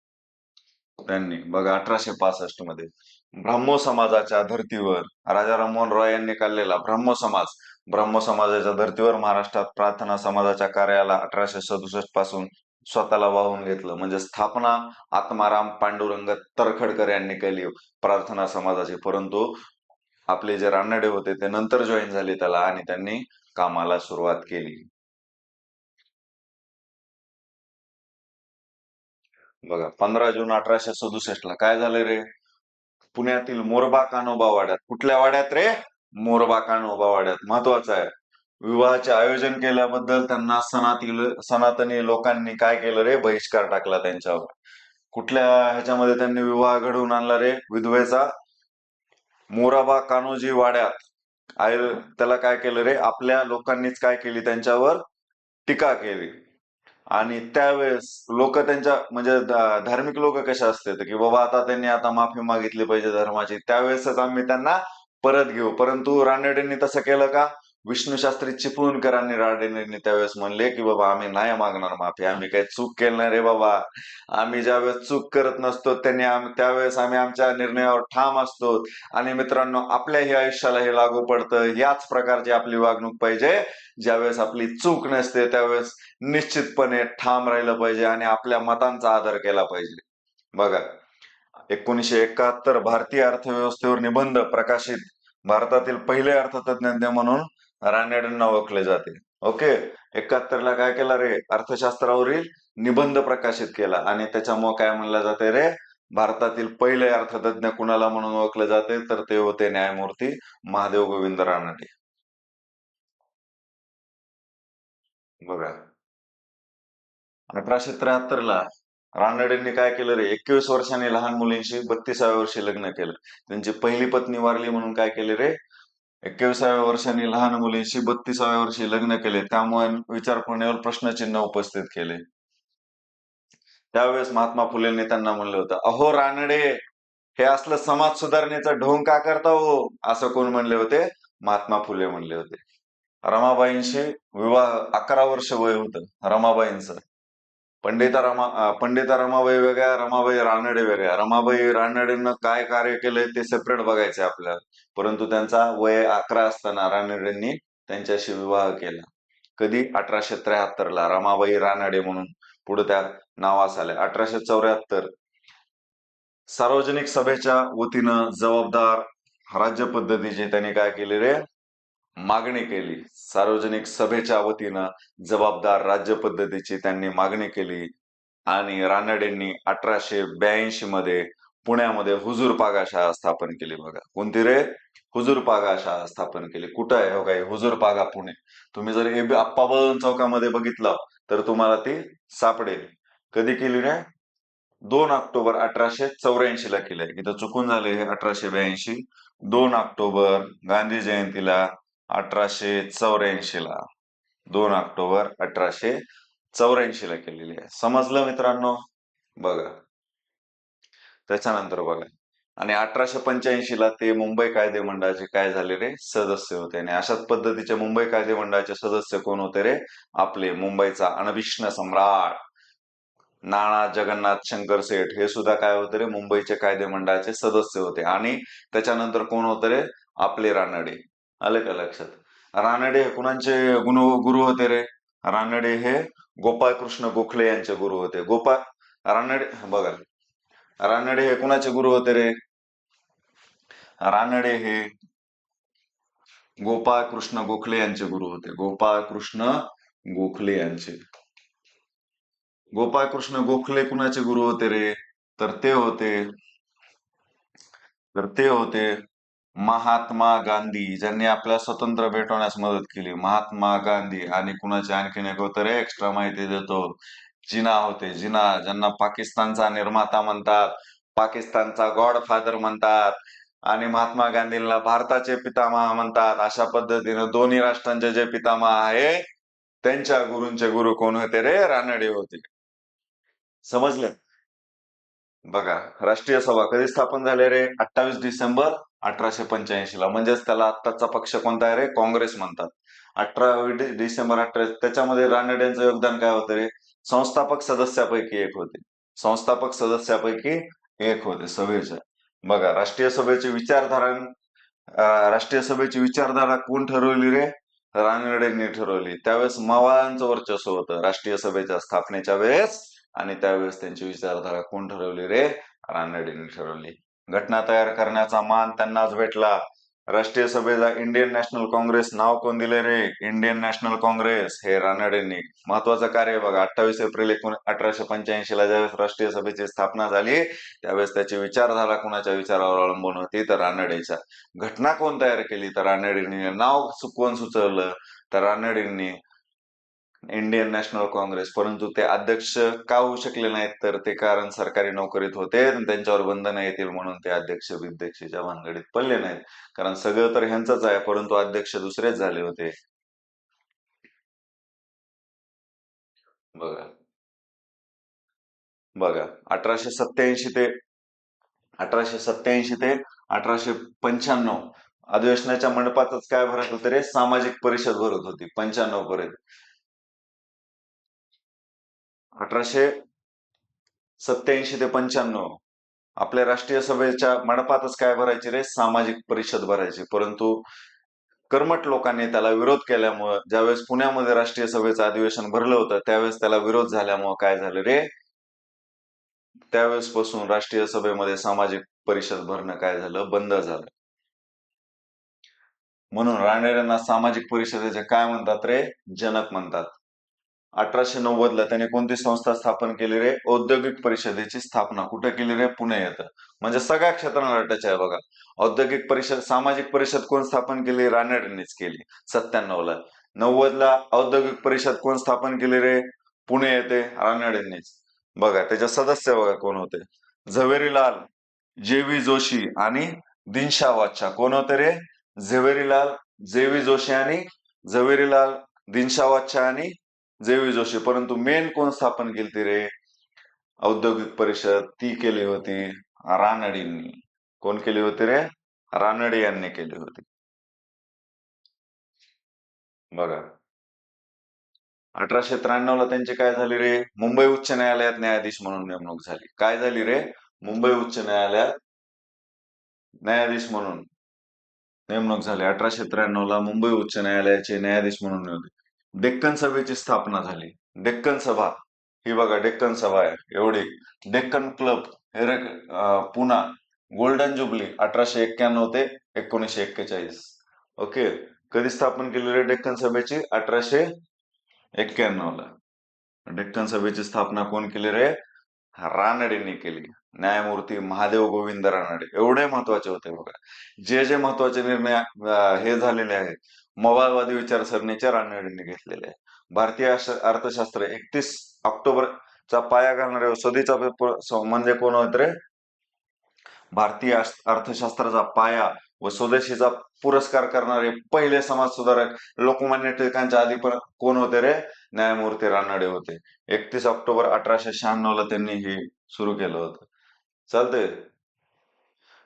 त्यांनी बघा 1865 मध्ये. ब्राह्मो समाजाच्या धर्तीवर राजा राममोहन रॉय यांनी काढलेला ब्राह्मो समाजाच्या धर्तीवर महाराष्ट्रात प्रार्थना समाजाच्या कार्याला 1867 पासून स्वतःला वाहून घेतलं. म्हणजे स्थापना आत्माराम पांडुरंग तरखडकर यांनी केली प्रार्थना समाजाची. परंतु आपले जे रानडे होते ते नंतर जॉईन झाले त्याला, आणि त्यांनी कामाला सुरुवात केली. बघा, 15 जून 1867 ला काय झालं रे? पुण्यातील मोरबा कान्होबा वाड्यात. कुठल्या वाड्यात रे? मोरबा कान्होबा वाड्यात. महत्वाचं आहे, विवाहाचे आयोजन केल्याबद्दल त्यांना सनातनी लोकांनी काय केलं रे? बहिष्कार टाकला त्यांच्यावर. कुठल्या ह्याच्यामध्ये त्यांनी विवाह घडवून आणला रे? विधवेचा. मोराबा कान्होजी वाड्यात त्याला काय केलं रे? आपल्या लोकांनीच काय केली? त्यांच्यावर टीका केली. आणि त्यावेळेस लोक त्यांच्या म्हणजे धार्मिक लोक कशा असतात की बाबा आता त्यांनी आता माफी मागितली पाहिजे धर्माची, त्यावेळेसच आम्ही त्यांना परत घेऊ. परंतु रानडेंनी तसं केलं का? विष्णू शास्त्री चिपळूणकरांनी रानडेंनी त्यावेळेस म्हणले की बाबा आम्ही नाही मागणार माफी, आम्ही काही चूक केली नाही रे बाबा. आम्ही ज्यावेळेस चूक करत नसतो त्यावेळेस आम्ही आमच्या निर्णयावर ठाम असतो. आणि मित्रांनो, आपल्याही आयुष्याला हे लागू पडतं. याच प्रकारची आपली वागणूक पाहिजे. ज्यावेळेस आपली चूक नसते त्यावेळेस निश्चितपणे ठाम राहिलं पाहिजे आणि आपल्या मतांचा आदर केला पाहिजे. बघा, 1971 भारतीय अर्थव्यवस्थेवर निबंध प्रकाशित भारतातील पहिले अर्थतज्ञ म्हणून रानडेंना ओळखले जाते. ओके, 71 ला काय केलं रे? अर्थशास्त्रावरील निबंध प्रकाशित केला, आणि त्याच्यामुळे काय म्हणलं जाते रे? भारतातील पहिले अर्थतज्ञ कुणाला म्हणून ओळखले जाते? तर ते होते न्यायमूर्ती महादेव गोविंद रानडे. बघा, 1873 ला रानडेंनी काय केलं रे? 21 वर्षांनी लहान मुलींशी 32व्या वर्षी लग्न केलं. त्यांची पहिली पत्नी वारली म्हणून काय केले रे? 21व्या वर्षांनी लहान मुलींशी 32व्या वर्षी लग्न केले. त्यामुळे विचारप्रणालीवर प्रश्नचिन्ह उपस्थित केले. त्यावेळेस महात्मा फुलेंनी त्यांना म्हणलं होतं, अहो रानडे, हे असलं समाज सुधारणेचं ढोंग का करता हो? असं कोण म्हणले होते? महात्मा फुले म्हणले होते. रमाबाईंशी विवाह 11 वर्ष वय होतं रमाबाईंचं. पंडिता रमाबाई वेगळ्या, रमाबाई रानडे वेगळ्या. रमाबाई रानडेंना काय कार्य केलंय ते सेपरेट बघायचे आपल्याला. परंतु त्यांचा वय 11 असताना रानडेंनी त्यांच्याशी विवाह केला. कधी? 1873 ला रमाबाई रानडे म्हणून पुढे त्यात नावास आले. 1874 सार्वजनिक सभेच्या वतीनं जबाबदार राज्य पद्धतीची त्यांनी काय केली रे? मागणी केली. सार्वजनिक सभेच्या वतीनं जबाबदार राज्य पद्धतीची त्यांनी मागणी केली. आणि रानडेंनी 1882 मध्ये पुण्यामध्ये हुजूर पागा शाळा स्थापन केली. बघा कोणती रे? हुजूर पागा शाळा स्थापन केली. कुठं आहे? हो काय, हुजूर पागा पुणे. तुम्ही जर आप्पा बळवंत चौकामध्ये बघितलं तर तुम्हाला ती सापडेल. कधी केली रे? 2 ऑक्टोबर 1884 ला केलंय. इथं चुकून झाले हे 1882. 2 ऑक्टोबर गांधी जयंतीला 1884 ला. 2 ऑक्टोबर 1884 ला केलेली आहे. समजलं मित्रांनो? बघा त्याच्यानंतर बघा, आणि 1885 ला ते मुंबई कायदे मंडळाचे काय झाले रे? सदस्य होते. आणि अशाच पद्धतीचे मुंबई कायदे मंडळाचे सदस्य कोण होते रे? आपले मुंबईचा अनभिष्ण सम्राट नाना जगन्नाथ शंकर सेठ हे सुद्धा काय होते रे? मुंबईचे कायदे मंडळाचे सदस्य होते. आणि त्याच्यानंतर कोण होते रे? आपले रानडे. आले का लक्षात? रानडे हे कुणाचे गुरु होते रे? रानडे हे गोपाळकृष्ण गोखले यांचे गुरु होते. रानडे बघा, रानडे हे कुणाचे गुरु होते रे? रानडे हे गोपाळकृष्ण गोखले यांचे गुरु होते. गोपाळकृष्ण गोखले यांचे. गोपाळकृष्ण गोखले कुणाचे गुरु होते रे? तर ते होते महात्मा गांधी, ज्यांनी आपल्या स्वतंत्र भेटवण्यास मदत केली. महात्मा गांधी. आणि कुणाचे आणखीन एक होतं रे, एक्स्ट्रा माहिती देतो. जिना होते. जिना, ज्यांना पाकिस्तानचा निर्माता म्हणतात, पाकिस्तानचा गॉडफादर म्हणतात, आणि महात्मा गांधींना भारताचे पितामह म्हणतात. अशा पद्धतीने दोन्ही राष्ट्रांचे जे पितामह आहे त्यांच्या गुरूंचे गुरु कोण होते रे? रानडे होते. समजलं? बघा, राष्ट्रीय सभा कधी स्थापन झाले रे? 28 डिसेंबर 1885 ला. म्हणजेच त्याला आत्ताचा पक्ष कोणता आहे रे? काँग्रेस म्हणतात. 18 डिसेंबर त्याच्यामध्ये रानडेंचं योगदान काय होतं रे? संस्थापक सदस्यापैकी एक होते. संस्थापक सदस्यापैकी एक होते सभेच्या. बघा, राष्ट्रीय सभेची विचारधारा कोण ठरवली रे? रानडेंनी ठरवली. त्यावेळेस मवाळांचं वर्चस्व होतं राष्ट्रीय सभेच्या स्थापनेच्या वेळेस. आणि त्यावेळेस त्यांची विचारधारा कोण ठरवली रे? रानडेंनी ठरवली. घटना तयार करण्याचा मान त्यांनाच भेटला. राष्ट्रीय सभेला इंडियन नॅशनल काँग्रेस नाव कोण दिले रे? इंडियन नॅशनल काँग्रेस हे रानडेंनी. महत्वाचं कार्य बघा, 28 एप्रिल 1885 ला ज्यावेळेस राष्ट्रीय सभेची स्थापना झाली त्यावेळेस त्याची विचारधारा कुणाच्या विचारावर अवलंबून होती? तर रानडेच्या. घटना कोण तयार केली? तर रानडेंनी. नाव कोण सुचवलं? तर रानडेंनी, इंडियन नॅशनल काँग्रेस. परंतु ते अध्यक्ष का होऊ शकले नाहीत? तर ते कारण सरकारी नोकरीत होते आणि त्यांच्यावर बंधन येतील म्हणून ते अध्यक्ष विध्यक्षच्या भानगडीत पडले नाहीत. कारण सगळं तर ह्यांचंच आहे, परंतु अध्यक्ष दुसरेच झाले होते. बघा बघा 1887 ते 1895 अधिवेशनाच्या मंडपातच काय भरत होते रे? सामाजिक परिषद भरत होती. 95 पर्यंत. 1887 ते 95 आपल्या राष्ट्रीय सभेच्या मंडपातच काय भरायचे रे? सामाजिक परिषद भरायची. परंतु कर्मठ लोकांनी त्याला विरोध केल्यामुळे, ज्यावेळेस पुण्यामध्ये राष्ट्रीय सभेचं अधिवेशन भरलं होतं त्यावेळेस त्याला विरोध झाल्यामुळे काय झालं रे? त्यावेळेस पासून राष्ट्रीय सभेमध्ये सामाजिक परिषद भरणं काय झालं? बंद झालं. म्हणून रानडेंना सामाजिक परिषदेचे काय म्हणतात रे? जनक म्हणतात. 1890 ला त्याने कोणती संस्था स्थापन केली रे? औद्योगिक परिषदेची स्थापना. कुठे केली रे? पुणे येतं. म्हणजे सगळ्या क्षेत्राला टच आहे बघा. औद्योगिक परिषद, सामाजिक परिषद कोण स्थापन केली? रानडेंनीच केली 97 ला. 90 ला औद्योगिक परिषद कोण स्थापन केली रे? पुणे येते, रानडेंनीच. बघा त्याचे सदस्य बघा कोण होते? झवेरीलाल, जे.व्ही. जोशी आणि दिनशा वाच्छा. कोण होते रे? झवेरीलाल, जे.व्ही. जोशी आणि झवेरीलाल, दिनशा वाच्छा आणि जे.व्ही. जोशी. परंतु मेन कोण स्थापन केली रे? औद्योगिक परिषद ती केली होती रानडेंनी. कोण केली होती रे? रानडे यांनी केली होती. बघा 1893 ला त्यांची काय झाली रे? मुंबई उच्च न्यायालयात न्यायाधीश म्हणून नेमणूक झाली. काय झाली रे? मुंबई उच्च न्यायालयात न्यायाधीश म्हणून नेमणूक झाली. 1893 ला मुंबई उच्च न्यायालयाचे न्यायाधीश म्हणून नेमले. डेक्कन सभेची स्थापना झाली. डेक्कन सभा ही बघा, डेक्कन सभा आहे एवढी. Deccan Club Poona, golden jubilee 1891 ते 1941. ओके. कधी स्थापन केली रे डेक्कन सभेची? 1891 ला. डेक्कन सभेची स्थापना कोण केली रे? रानडेंनी केली. न्यायमूर्ती महादेव गोविंद रानडे. एवढे महत्वाचे होते बघा. जे जे महत्वाचे निर्णय हे झालेले आहेत, मवाळवादी विचारसरणीच्या रानडेंनी घेतलेले आहे. भारतीय अर्थशास्त्र 31 ऑक्टोबरचा पाया घालणारे सदीचा पेपर म्हणजे कोण होते रे? भारतीय अर्थशास्त्राचा पाया व स्वदेशीचा पुरस्कार करणारे पहिले समाज सुधारक लोकमान्य टिळकांच्या आधी पण कोण होते रे? न्यायमूर्ती रानडे होते. 31 ऑक्टोबर 1896 ला त्यांनी हे सुरू केलं होतं. चालतंय.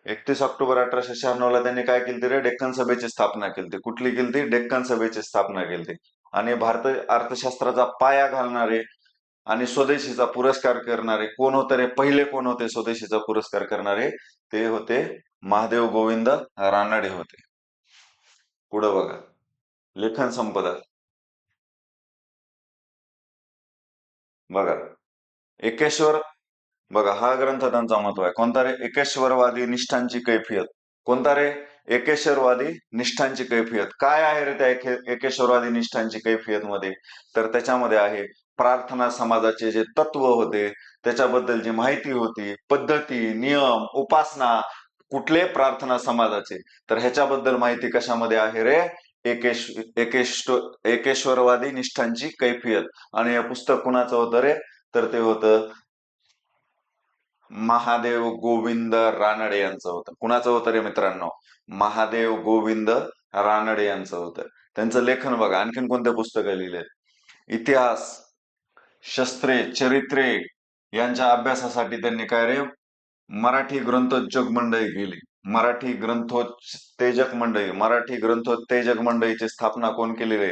31 ऑक्टोबर 1896 ला त्यांनी काय केली रे? डेक्कन सभेची स्थापना केली. कुठली केली? डेक्कन सभेची स्थापना केली. आणि भारतीय अर्थशास्त्राचा पाया घालणारे आणि स्वदेशीचा पुरस्कार करणारे कोण होते रे? पहिले कोण होते स्वदेशीचा पुरस्कार करणारे? ते होते महादेव गोविंद रानडे होते. पुढे बघा, लेखन संपदा बघा. एकेश्वर बघा, हा ग्रंथ त्यांचा महत्व आहे. कोणता रे? एकेश्वरवादी निष्ठांची कैफियत. कोणता रे? एकेश्वरवादी निष्ठांची कैफियत. काय आहे रे त्या एकेश्वरवादी निष्ठांची कैफियत मध्ये? तर त्याच्यामध्ये आहे प्रार्थना समाजाचे जे तत्व होते, त्याच्याबद्दलची माहिती होती, पद्धती, नियम, उपासना. कुठले? प्रार्थना समाजाचे. तर ह्याच्याबद्दल माहिती कशामध्ये आहे रे? एकेश्वरवादी निष्ठांची कैफियत. आणि हे पुस्तक कुणाचं होतं रे? तर ते होतं महादेव गोविंद रानडे यांचं होतं. कुणाचं होतं रे मित्रांनो? महादेव गोविंद रानडे यांचं होतं. त्यांचं लेखन बघा. आणखीन कोणते पुस्तकं लिहिले? इतिहास, शस्त्रे, चरित्रे यांच्या अभ्यासासाठी त्यांनी काय रे? मराठी ग्रंथोत्तेजक मंडळी केली. मराठी ग्रंथोत्तेजक मंडळीची स्थापना कोण केली रे?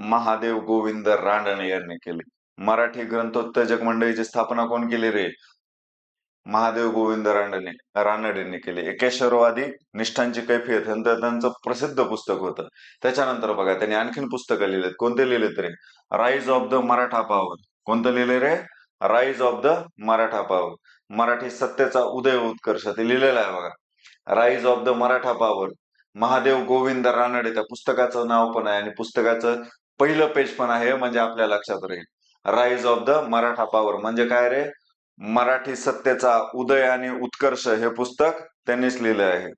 महादेव गोविंद रानडे यांनी केली. मराठी ग्रंथोत्तेजक मंडळीची स्थापना कोण केली रे? महादेव गोविंद रानडेंनी केली. एकेश्वरवादी निष्ठांची कैफियत हे त्यांचं प्रसिद्ध पुस्तक होतं. त्याच्यानंतर बघा, त्यांनी आणखीन पुस्तकं लिहिलेत. कोणते लिहिलेत रे? Rise of the Maratha power. कोणतं लिहिले रे? Rise of the Maratha power. Marathi सत्तेचा उदय उत्कर्ष ते लिहिलेलं आहे बघा. Rise of the Maratha power. Mahadev Govind Ranade त्या पुस्तकाचं नाव पण आहे आणि पुस्तकाचं पहिलं पेज पण आहे, म्हणजे आपल्या लक्षात राहील. Rise of the Maratha power म्हणजे काय रे? मराठी सत्तेचा उदय आणि उत्कर्ष हे पुस्तक त्यांनीच लिहिलं आहे.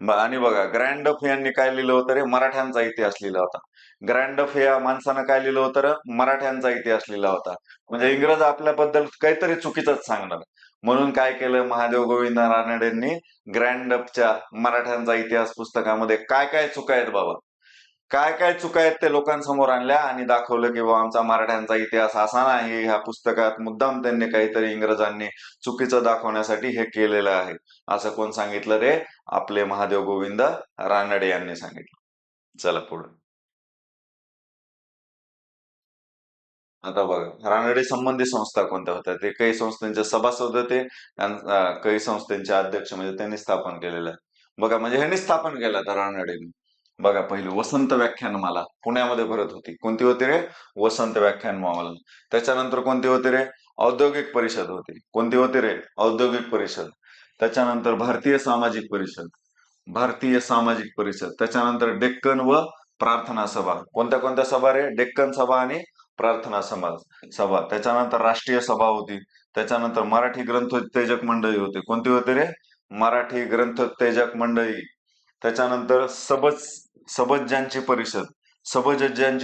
आणि बघा, ग्रँड डफ यांनी काय लिहिलं होतं रे? मराठ्यांचा इतिहास लिहिला होता. ग्रँड डफ या माणसानं काय लिहिलं होतं रे? मराठ्यांचा इतिहास लिहिला होता. म्हणजे इंग्रज आपल्याबद्दल काहीतरी चुकीचंच सांगणार, म्हणून काय केलं महादेव गोविंद रानडेंनी ग्रँड डफच्या मराठ्यांचा इतिहास पुस्तकामध्ये काय काय चुका आहेत बाबा, काय काय चुका आहेत ते लोकांसमोर आणल्या आणि दाखवलं की बाबा आमचा मराठ्यांचा इतिहास असा नाही. ह्या पुस्तकात मुद्दाम त्यांनी काहीतरी इंग्रजांनी चुकीचं दाखवण्यासाठी हे केलेलं आहे. असं कोण सांगितलं रे? आपले महादेव गोविंद रानडे यांनी सांगितलं. चला पुढे. आता बघा, रानडे संबंधी संस्था कोणत्या होत्या? ते काही संस्थांचे सभासद होते, काही संस्थांचे अध्यक्ष म्हणजे त्यांनी स्थापन केलेलं आहे. बघा, म्हणजे ह्यांनी स्थापन केलं तर रानडेंनी. बघा, पहिली वसंत व्याख्यानमाला पुण्यामध्ये भरत होती. कोणती होती रे? वसंत व्याख्यानमाला. त्याच्यानंतर कोणती होती रे? औद्योगिक परिषद होती. कोणती होती रे? औद्योगिक परिषद. त्याच्यानंतर भारतीय सामाजिक परिषद. त्याच्यानंतर डेक्कन व प्रार्थना सभा. कोणत्या कोणत्या सभा रे? डेक्कन सभा आणि प्रार्थना सभा. त्याच्यानंतर राष्ट्रीय सभा होती. त्याच्यानंतर मराठी ग्रंथोत्तेजक मंडळी होती. कोणती होती रे? मराठी ग्रंथोत्तेजक मंडळी. त्याच्यानंतर सबजजांची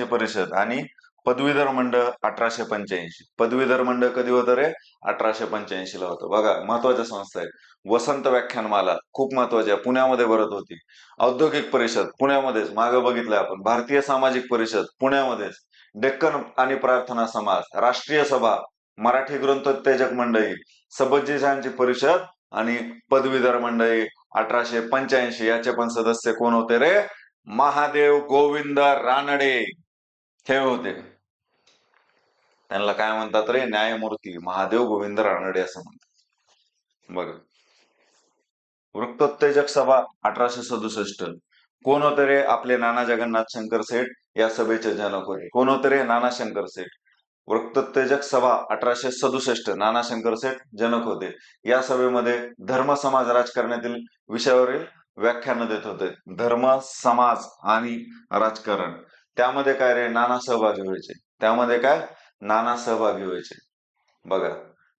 परिषद आणि पदवीधर मंडळ 1885. पदवीधर मंडळ कधी होतं रे? 1885 ला होतं. बघा, महत्वाच्या संस्था आहेत. वसंत व्याख्यानमाला खूप महत्वाची आहे, पुण्यामध्ये भरत होती. औद्योगिक परिषद पुण्यामध्येच, मागे बघितलंय आपण. भारतीय सामाजिक परिषद पुण्यामध्येच. डेक्कन आणि प्रार्थना समाज. राष्ट्रीय सभा, मराठी ग्रंथोत्तेजक मंडळी, सबजीजांची परिषद आणि पदवीधर मंडळी 1885. याचे पण सदस्य कोण होते रे? महादेव गोविंद रानडे हे होते. त्यांना काय म्हणतात रे? न्यायमूर्ती महादेव गोविंद रानडे असं म्हणतात. बघा, वृत्तोत्तेजक सभा 1867. कोण होते रे? आपले नाना जगन्नाथ शंकर सेठ या सभेचे जनक होते. कोण होते रे? नाना शंकर सेठ. वृत्तोत्तेजक सभा 1867, नाना शंकर सेठ जनक होते. या सभेमध्ये धर्म समाज राजकारणातील विषयावरील व्याख्यान देत होते. धर्म, समाज आणि राजकारण. त्यामध्ये काय रे? नाना सहभागी व्हायचे. बघा,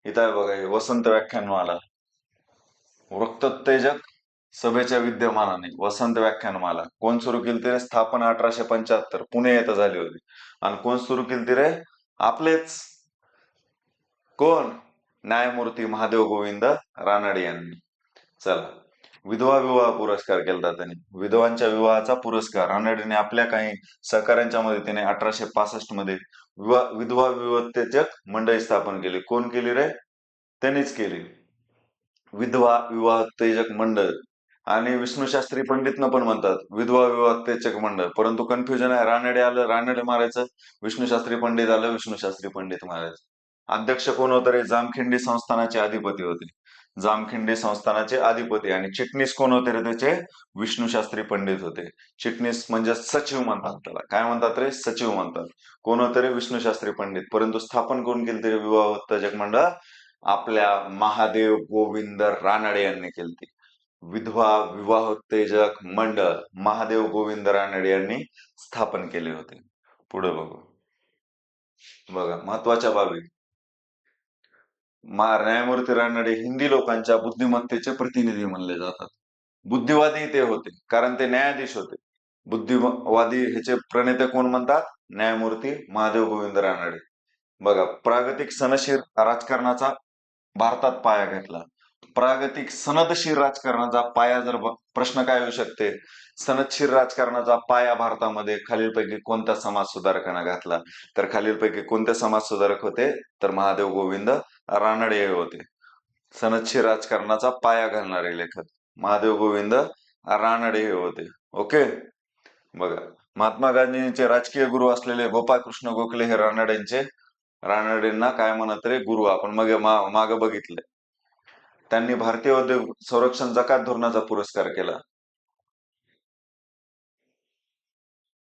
इथं आहे बघा, हे वसंत व्याख्यानमाला, वक्तोत्तेजक सभेच्या विद्यमानाने वसंत व्याख्यानमाला कोण सुरू केली रे? स्थापना 1875 पुणे येथे झाली होती. आणि कोण सुरू केली रे? आपलेच कोण? न्यायमूर्ती महादेव गोविंद रानडे यांनी. चला, विधवा विवाह पुरस्कार केला त्यांनी. विधवांच्या विवाहाचा पुरस्कार रानडेने आपल्या काही सहकाऱ्यांच्या मदतीने 1865 मध्ये विधवा विवाहोत्तेजक मंडळी स्थापन केली. कोण केली रे? त्यांनीच केली, विधवा विवाहोत्तेजक मंडळ. आणि विष्णू शास्त्री पंडितनं पण म्हणतात विधवा विवाहोत्तेजक मंडळ, परंतु कन्फ्युजन आहे. रानडे आलं रानडे मारायचं, विष्णू शास्त्री पंडित आलं विष्णू शास्त्री पंडित मारायचं. अध्यक्ष कोण होते रे? जामखिंडी संस्थानाचे अधिपती होते, जामखिंडी संस्थानाचे अधिपती. आणि चिटणीस कोण होते रे त्याचे? विष्णू शास्त्री पंडित होते. चिटणीस म्हणजे सचिव म्हणतात त्याला. काय म्हणतात रे? सचिव म्हणतात. कोण होते रे? विष्णू शास्त्री पंडित. परंतु स्थापन कोण केली तरी विवाहोत्तेजक मंडळ? आपल्या महादेव गोविंद रानडे यांनी केली. विधवा विवाहोत्तेजक मंडळ महादेव गोविंद रानडे यांनी स्थापन केले होते. पुढे बघू. बघा, महत्वाच्या बाबी. न्यायमूर्ती रानडे हिंदी लोकांच्या बुद्धिमत्तेचे प्रतिनिधी म्हणले जातात. बुद्धिवादी ते होते कारण ते न्यायाधीश होते. बुद्धिवादी ह्याचे प्रणेते कोण म्हणतात? न्यायमूर्ती महादेव गोविंद रानडे. बघा, प्रागतिक सनदशीर राजकारणाचा भारतात पाया घेतला. प्रागतिक सनदशीर राजकारणाचा पाया जर प्रश्न काय येऊ शकते? सनदशीर राजकारणाचा पाया भारतामध्ये खालीलपैकी कोणत्या समाज सुधारकांना घातला? तर खालीलपैकी कोणते समाज सुधारक होते? तर महादेव गोविंद रानडे हे होते. सनदशीर राजकारणाचा पाया घालणारे लेखक महादेव गोविंद रानडे हे होते. ओके. बघा, महात्मा गांधींचे राजकीय गुरु असलेले गोपाळकृष्ण गोखले हे रानडेंना काय म्हणत रे? गुरु. आपण मागे बघितले. त्यांनी भारतीय उद्योग संरक्षण जकात धोरणाचा पुरस्कार केला.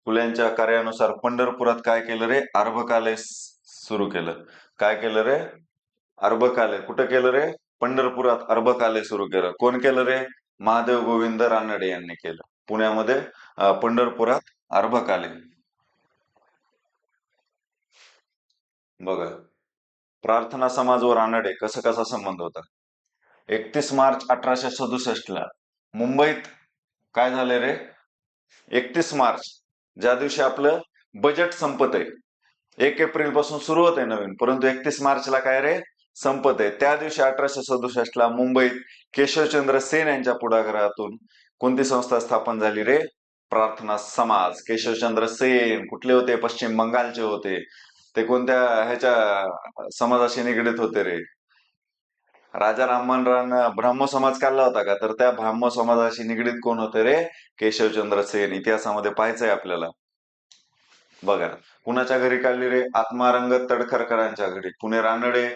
फुल्यांच्या कार्यानुसार पंढरपुरात काय केलं रे? अर्भकालय सुरू केलं. काय केलं रे? अर्भकालय. कुठं केलं रे? पंढरपुरात अर्भकालय सुरू केलं. कोण केलं रे? महादेव गोविंद रानडे यांनी केलं. पुण्यामध्ये पंढरपुरात अर्भकालय. बघा, प्रार्थना समाज व रानडे कसा संबंध होता? 31 मार्च 1867 ला मुंबईत काय झाले रे? 31 मार्च, ज्या दिवशी आपलं बजेट संपत आहे. 1 एप्रिल पासून सुरू होत आहे नवीन, परंतु 31 मार्चला काय रे? संपत आहे. त्या दिवशी 1867 ला मुंबईत केशवचंद्र सेन यांच्या पुढाकारातून कोणती संस्था स्थापन झाली रे? प्रार्थना समाज. केशवचंद्र सेन कुठले होते? पश्चिम बंगालचे होते. ते कोणत्या ह्याच्या समाजाशी निगडीत होते रे? राजा राममोहन रायनं ब्राह्मो समाज काढला होता का? तर त्या ब्राह्मो समाजाशी निगडीत कोण होते रे? केशवचंद्र सेन. इतिहासामध्ये पाहायचंय आपल्याला. बघा, कुणाच्या घरी काढली रे? आत्मारंग तडखरकरांच्या घरी. पुणे रानडे,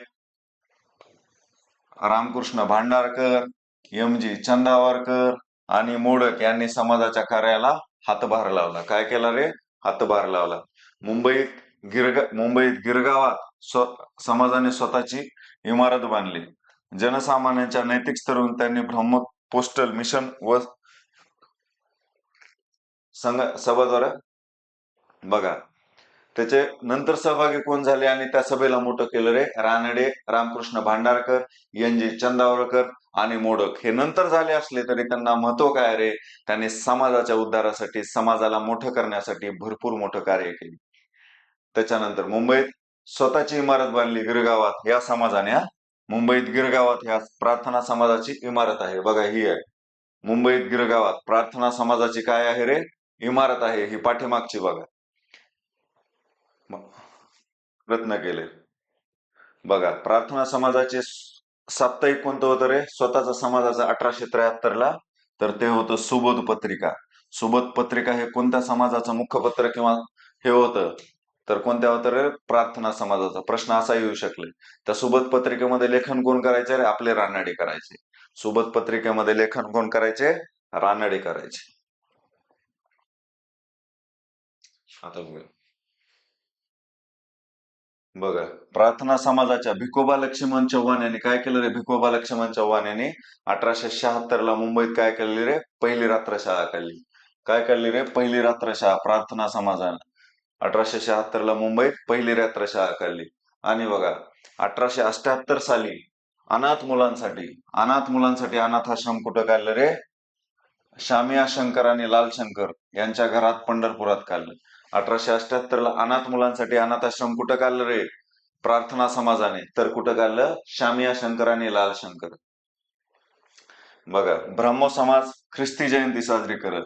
रामकृष्ण भांडारकर, एम.जी. चंदावरकर आणि मोडक यांनी समाजाच्या कार्याला हातभार लावला. काय केला रे? हातभार लावला. मुंबईत गिरगावात समाजाने स्वतःची इमारत बांधली. जनसामान्यांच्या नैतिक स्तरावरून त्यांनी ब्रह्म पोस्टल मिशन व सभाद्वारे बघा, त्याचे नंतर सहभागी कोण झाले आणि त्या सभेला मोठं केलं रे? रानडे, रामकृष्ण भांडारकर, एन.जी. चंदावरकर आणि मोडक. हे नंतर झाले असले तरी त्यांना महत्व काय रे? त्यांनी समाजाच्या उद्धारासाठी, समाजाला मोठं करण्यासाठी भरपूर मोठं कार्य केले. त्याच्यानंतर मुंबईत स्वतःची इमारत बांधली गिरगावात या समाजाने. मुंबईत गिरगावात ह्या प्रार्थना समाजाची इमारत आहे. बघा, ही आहे मुंबईत गिरगावात प्रार्थना समाजाची काय आहे रे? इमारत आहे. ही पाठीमागची बघा, प्रयत्न केले. बघा, प्रार्थना समाजाचे साप्ताहिक कोणतं होतं रे? स्वतःचा समाजाचा 1873 ला, तर ते होतं सुबोध पत्रिका. सुबोध पत्रिका हे कोणत्या समाजाचं मुखपत्र किंवा हे होतं? तर कोणत्या होतं रे? प्रार्थना समाजाचा. प्रश्न असा येऊ शकले. त्या सुबोध पत्रिकेमध्ये लेखन कोण करायचे रे? आपले रानडे करायचे. सुबोध पत्रिकेमध्ये लेखन कोण करायचे? रानडे करायचे. आता बघा, प्रार्थना समाजाच्या भिकोबा लक्ष्मण चव्हाण यांनी काय केलं रे? भिकोबा लक्ष्मण चव्हाण यांनी 1876 ला मुंबईत काय केली रे? पहिली रात्रशाळा काढली. काय काढली रे? पहिली रात्रशाळा. प्रार्थना समाजानं 1876 ला मुंबईत पहिली रात्रशाळा काढली. आणि बघा 1878 साली अनाथ मुलांसाठी अनाथ आश्रम कुठं काढलं रे? शामिया शंकर आणि लाल शंकर यांच्या घरात पंढरपुरात काढलं. 1878 ला अनाथ मुलांसाठी अनाथ आश्रम कुठं काढलं रे? प्रार्थना समाजाने. तर कुठं काढलं? शामिया शंकर आणि लाल शंकर. बघा ब्रह्मो समाज ख्रिस्ती जयंती साजरी करत.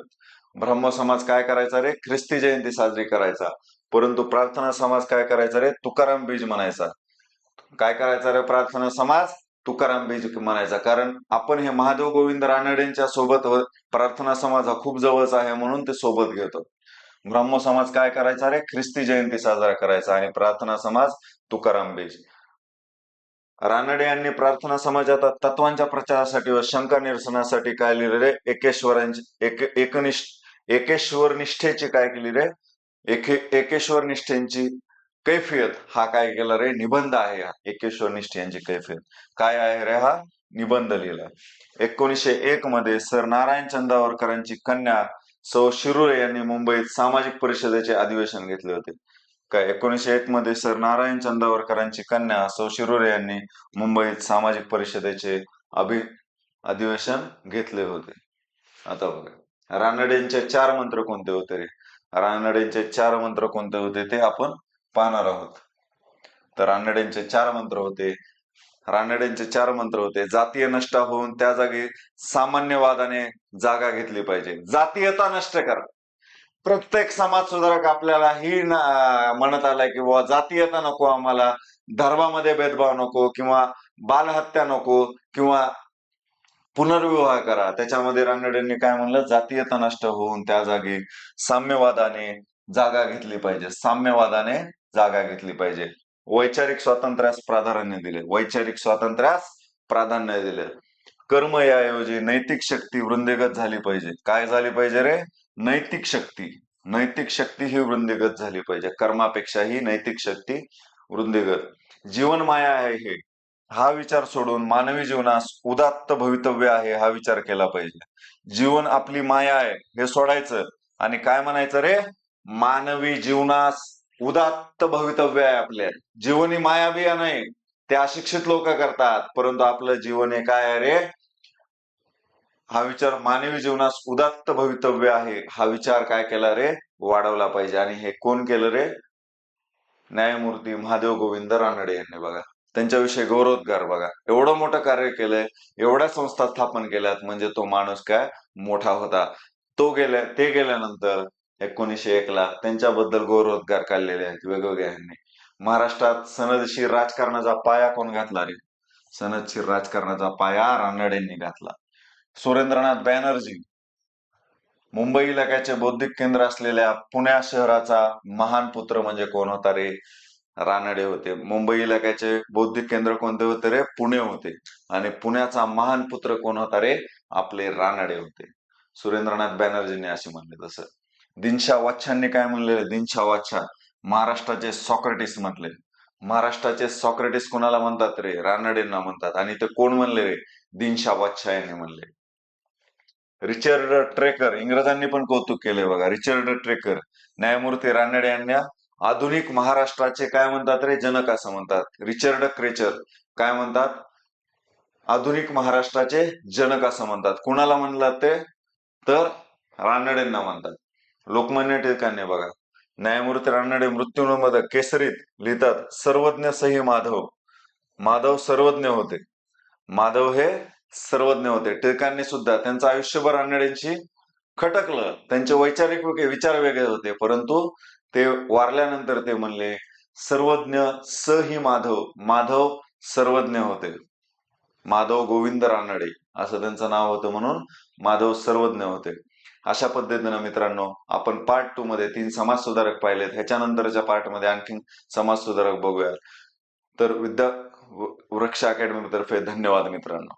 ब्रह्म समाज काय करायचा रे? ख्रिस्ती जयंती साजरी करायचा. परंतु प्रार्थना समाज काय करायचा रे? तुकाराम बीज म्हणायचा. काय करायचा रे प्रार्थना समाज? तुकाराम बीज म्हणायचा. कारण आपण हे महादेव गोविंद रानडेंच्या सोबत प्रार्थना समाज हा खूप जवळचा आहे म्हणून ते सोबत घेतो. ब्रह्म समाज काय करायचा रे? ख्रिस्ती जयंती साजरा करायचा आणि प्रार्थना समाज तुकाराम बीज. रानडे यांनी प्रार्थना समाजात तत्वांच्या प्रचारासाठी व शंका निरसनासाठी काय लिहिले रे? एकेश्वर निष्ठेची काय केली रे? एकेश्वर निष्ठेची कैफियत हा काय केला रे? निबंध आहे हा एकेश्वर निष्ठेची कैफियत. काय आहे रे? हा निबंध लिहिला. 1901 मध्ये सर नारायण चंदावरकरांची कन्या सौ शिरुरे यांनी मुंबईत सामाजिक परिषदेचे अधिवेशन घेतले होते. काय 1901 मध्ये सर नारायण चंदावरकरांची कन्या सौ शिरुरे यांनी मुंबईत सामाजिक परिषदेचे अधिवेशन घेतले होते. आता बघा रानडेंचे 4 मंत्र कोणते होते रे? रानडेंचे 4 मंत्र कोणते होते ते आपण पाहणार आहोत. तर रानडेंचे 4 मंत्र होते. जातीय नष्ट होऊन त्या जागी सामान्यवादाने जागा घेतली पाहिजे. जातीयता नष्ट करा. प्रत्येक समाज सुधारक आपल्याला ही म्हणत आलाय की बाबा जातीयता नको आम्हाला, धर्मामध्ये भेदभाव नको, किंवा बालहत्या नको, किंवा पुनर्विवाह करा. त्याच्यामध्ये रानडेंनी काय म्हणलं? जातीयता नष्ट होऊन त्या जागी साम्यवादाने जागा घेतली पाहिजे. साम्यवादाने जागा घेतली पाहिजे. वैचारिक स्वातंत्र्यास प्राधान्य दिले. कर्म याऐवजी नैतिक शक्ती वृद्धिंगत झाली पाहिजे. काय झाली पाहिजे रे? नैतिक शक्ती ही वृद्धिंगत झाली पाहिजे. कर्मापेक्षाही नैतिक शक्ती वृद्धिंगत. जीवन माया आहे हा विचार सोडून मानवी जीवनास उदात्त भवितव्य आहे हा विचार केला पाहिजे. जीवन आपली माया आहे हे सोडायचं आणि काय म्हणायचं रे? मानवी जीवनास उदात्त भवितव्य आहे आपल्या. जीवन ही माया बिया नाही, ते अशिक्षित लोक करतात, परंतु आपलं जीवन हे काय आहे रे? हा विचार मानवी जीवनास उदात्त भवितव्य आहे हा विचार काय केला रे? वाढवला पाहिजे. आणि हे कोण केलं रे? न्यायमूर्ती महादेव गोविंद रानडे यांनी. बघा त्यांच्याविषयी गौरवोद्गार. बघा एवढं मोठं कार्य केलंय, एवढ्या संस्था स्थापन केल्यात, म्हणजे तो माणूस काय मोठा होता. ते गेल्यानंतर 1901 ला त्यांच्याबद्दल गौरवोद्गार काढलेले आहेत वेगवेगळ्या ह्यांनी. महाराष्ट्रात सनदशीर राजकारणाचा पाया कोण घातला रे? सनदशीर राजकारणाचा पाया रानडेंनी घातला. सुरेंद्रनाथ बॅनर्जी मुंबई इलाक्याचे बौद्धिक केंद्र असलेल्या पुण्या शहराचा महान पुत्र म्हणजे कोण होता रे? रानडे होते. मुंबई इलाक्याचे बौद्धिक केंद्र कोणते होते रे? पुणे होते. आणि पुण्याचा महान पुत्र कोण होता रे? आपले रानडे होते. सुरेंद्रनाथ बॅनर्जींनी असे म्हणले. तसं दिनशा वाच्छांनी काय म्हणले? दिनशा वाच्छा महाराष्ट्राचे सॉक्रेटिस म्हटले. महाराष्ट्राचे सॉक्रेटिस कोणाला म्हणतात रे? रानडेंना म्हणतात. आणि ते कोण म्हणले रे? दिनशा वाच्छा यांनी म्हणले. रिचर्ड ट्रेकर इंग्रजांनी पण कौतुक केले. बघा रिचर्ड ट्रेकर न्यायमूर्ती रानडे यांना आधुनिक महाराष्ट्राचे काय म्हणतात रे? जनक असं म्हणतात. रिचर्ड क्रेचर काय म्हणतात? आधुनिक महाराष्ट्राचे जनक असं म्हणतात. कुणाला म्हणतात ते? तर रानडेंना म्हणतात. लोकमान्य टिळकांनी बघा न्यायमूर्ती रानडे मृत्यूमध्ये केसरीत लिहितात, सर्वज्ञ सही माधव सर्वज्ञ होते. माधव हे सर्वज्ञ होते. टिळकांनी सुद्धा त्यांचं आयुष्यभर रानडेंशी खटकलं. त्यांचे वैचारिक विचार वेगळे होते, परंतु ते वारल्यानंतर ते म्हणले सर्वज्ञ स ही माधव सर्वज्ञ होते. माधव गोविंद रानडे असं त्यांचं नाव होतं, म्हणून माधव सर्वज्ञ होते. अशा पद्धतीनं मित्रांनो आपण पार्ट 2 मध्ये 3 समाज सुधारक पाहिलेत. ह्याच्यानंतरच्या पार्ट मध्ये आणखी समाज सुधारक बघूया. तर वृक्ष अकॅडमी तर्फे धन्यवाद मित्रांनो.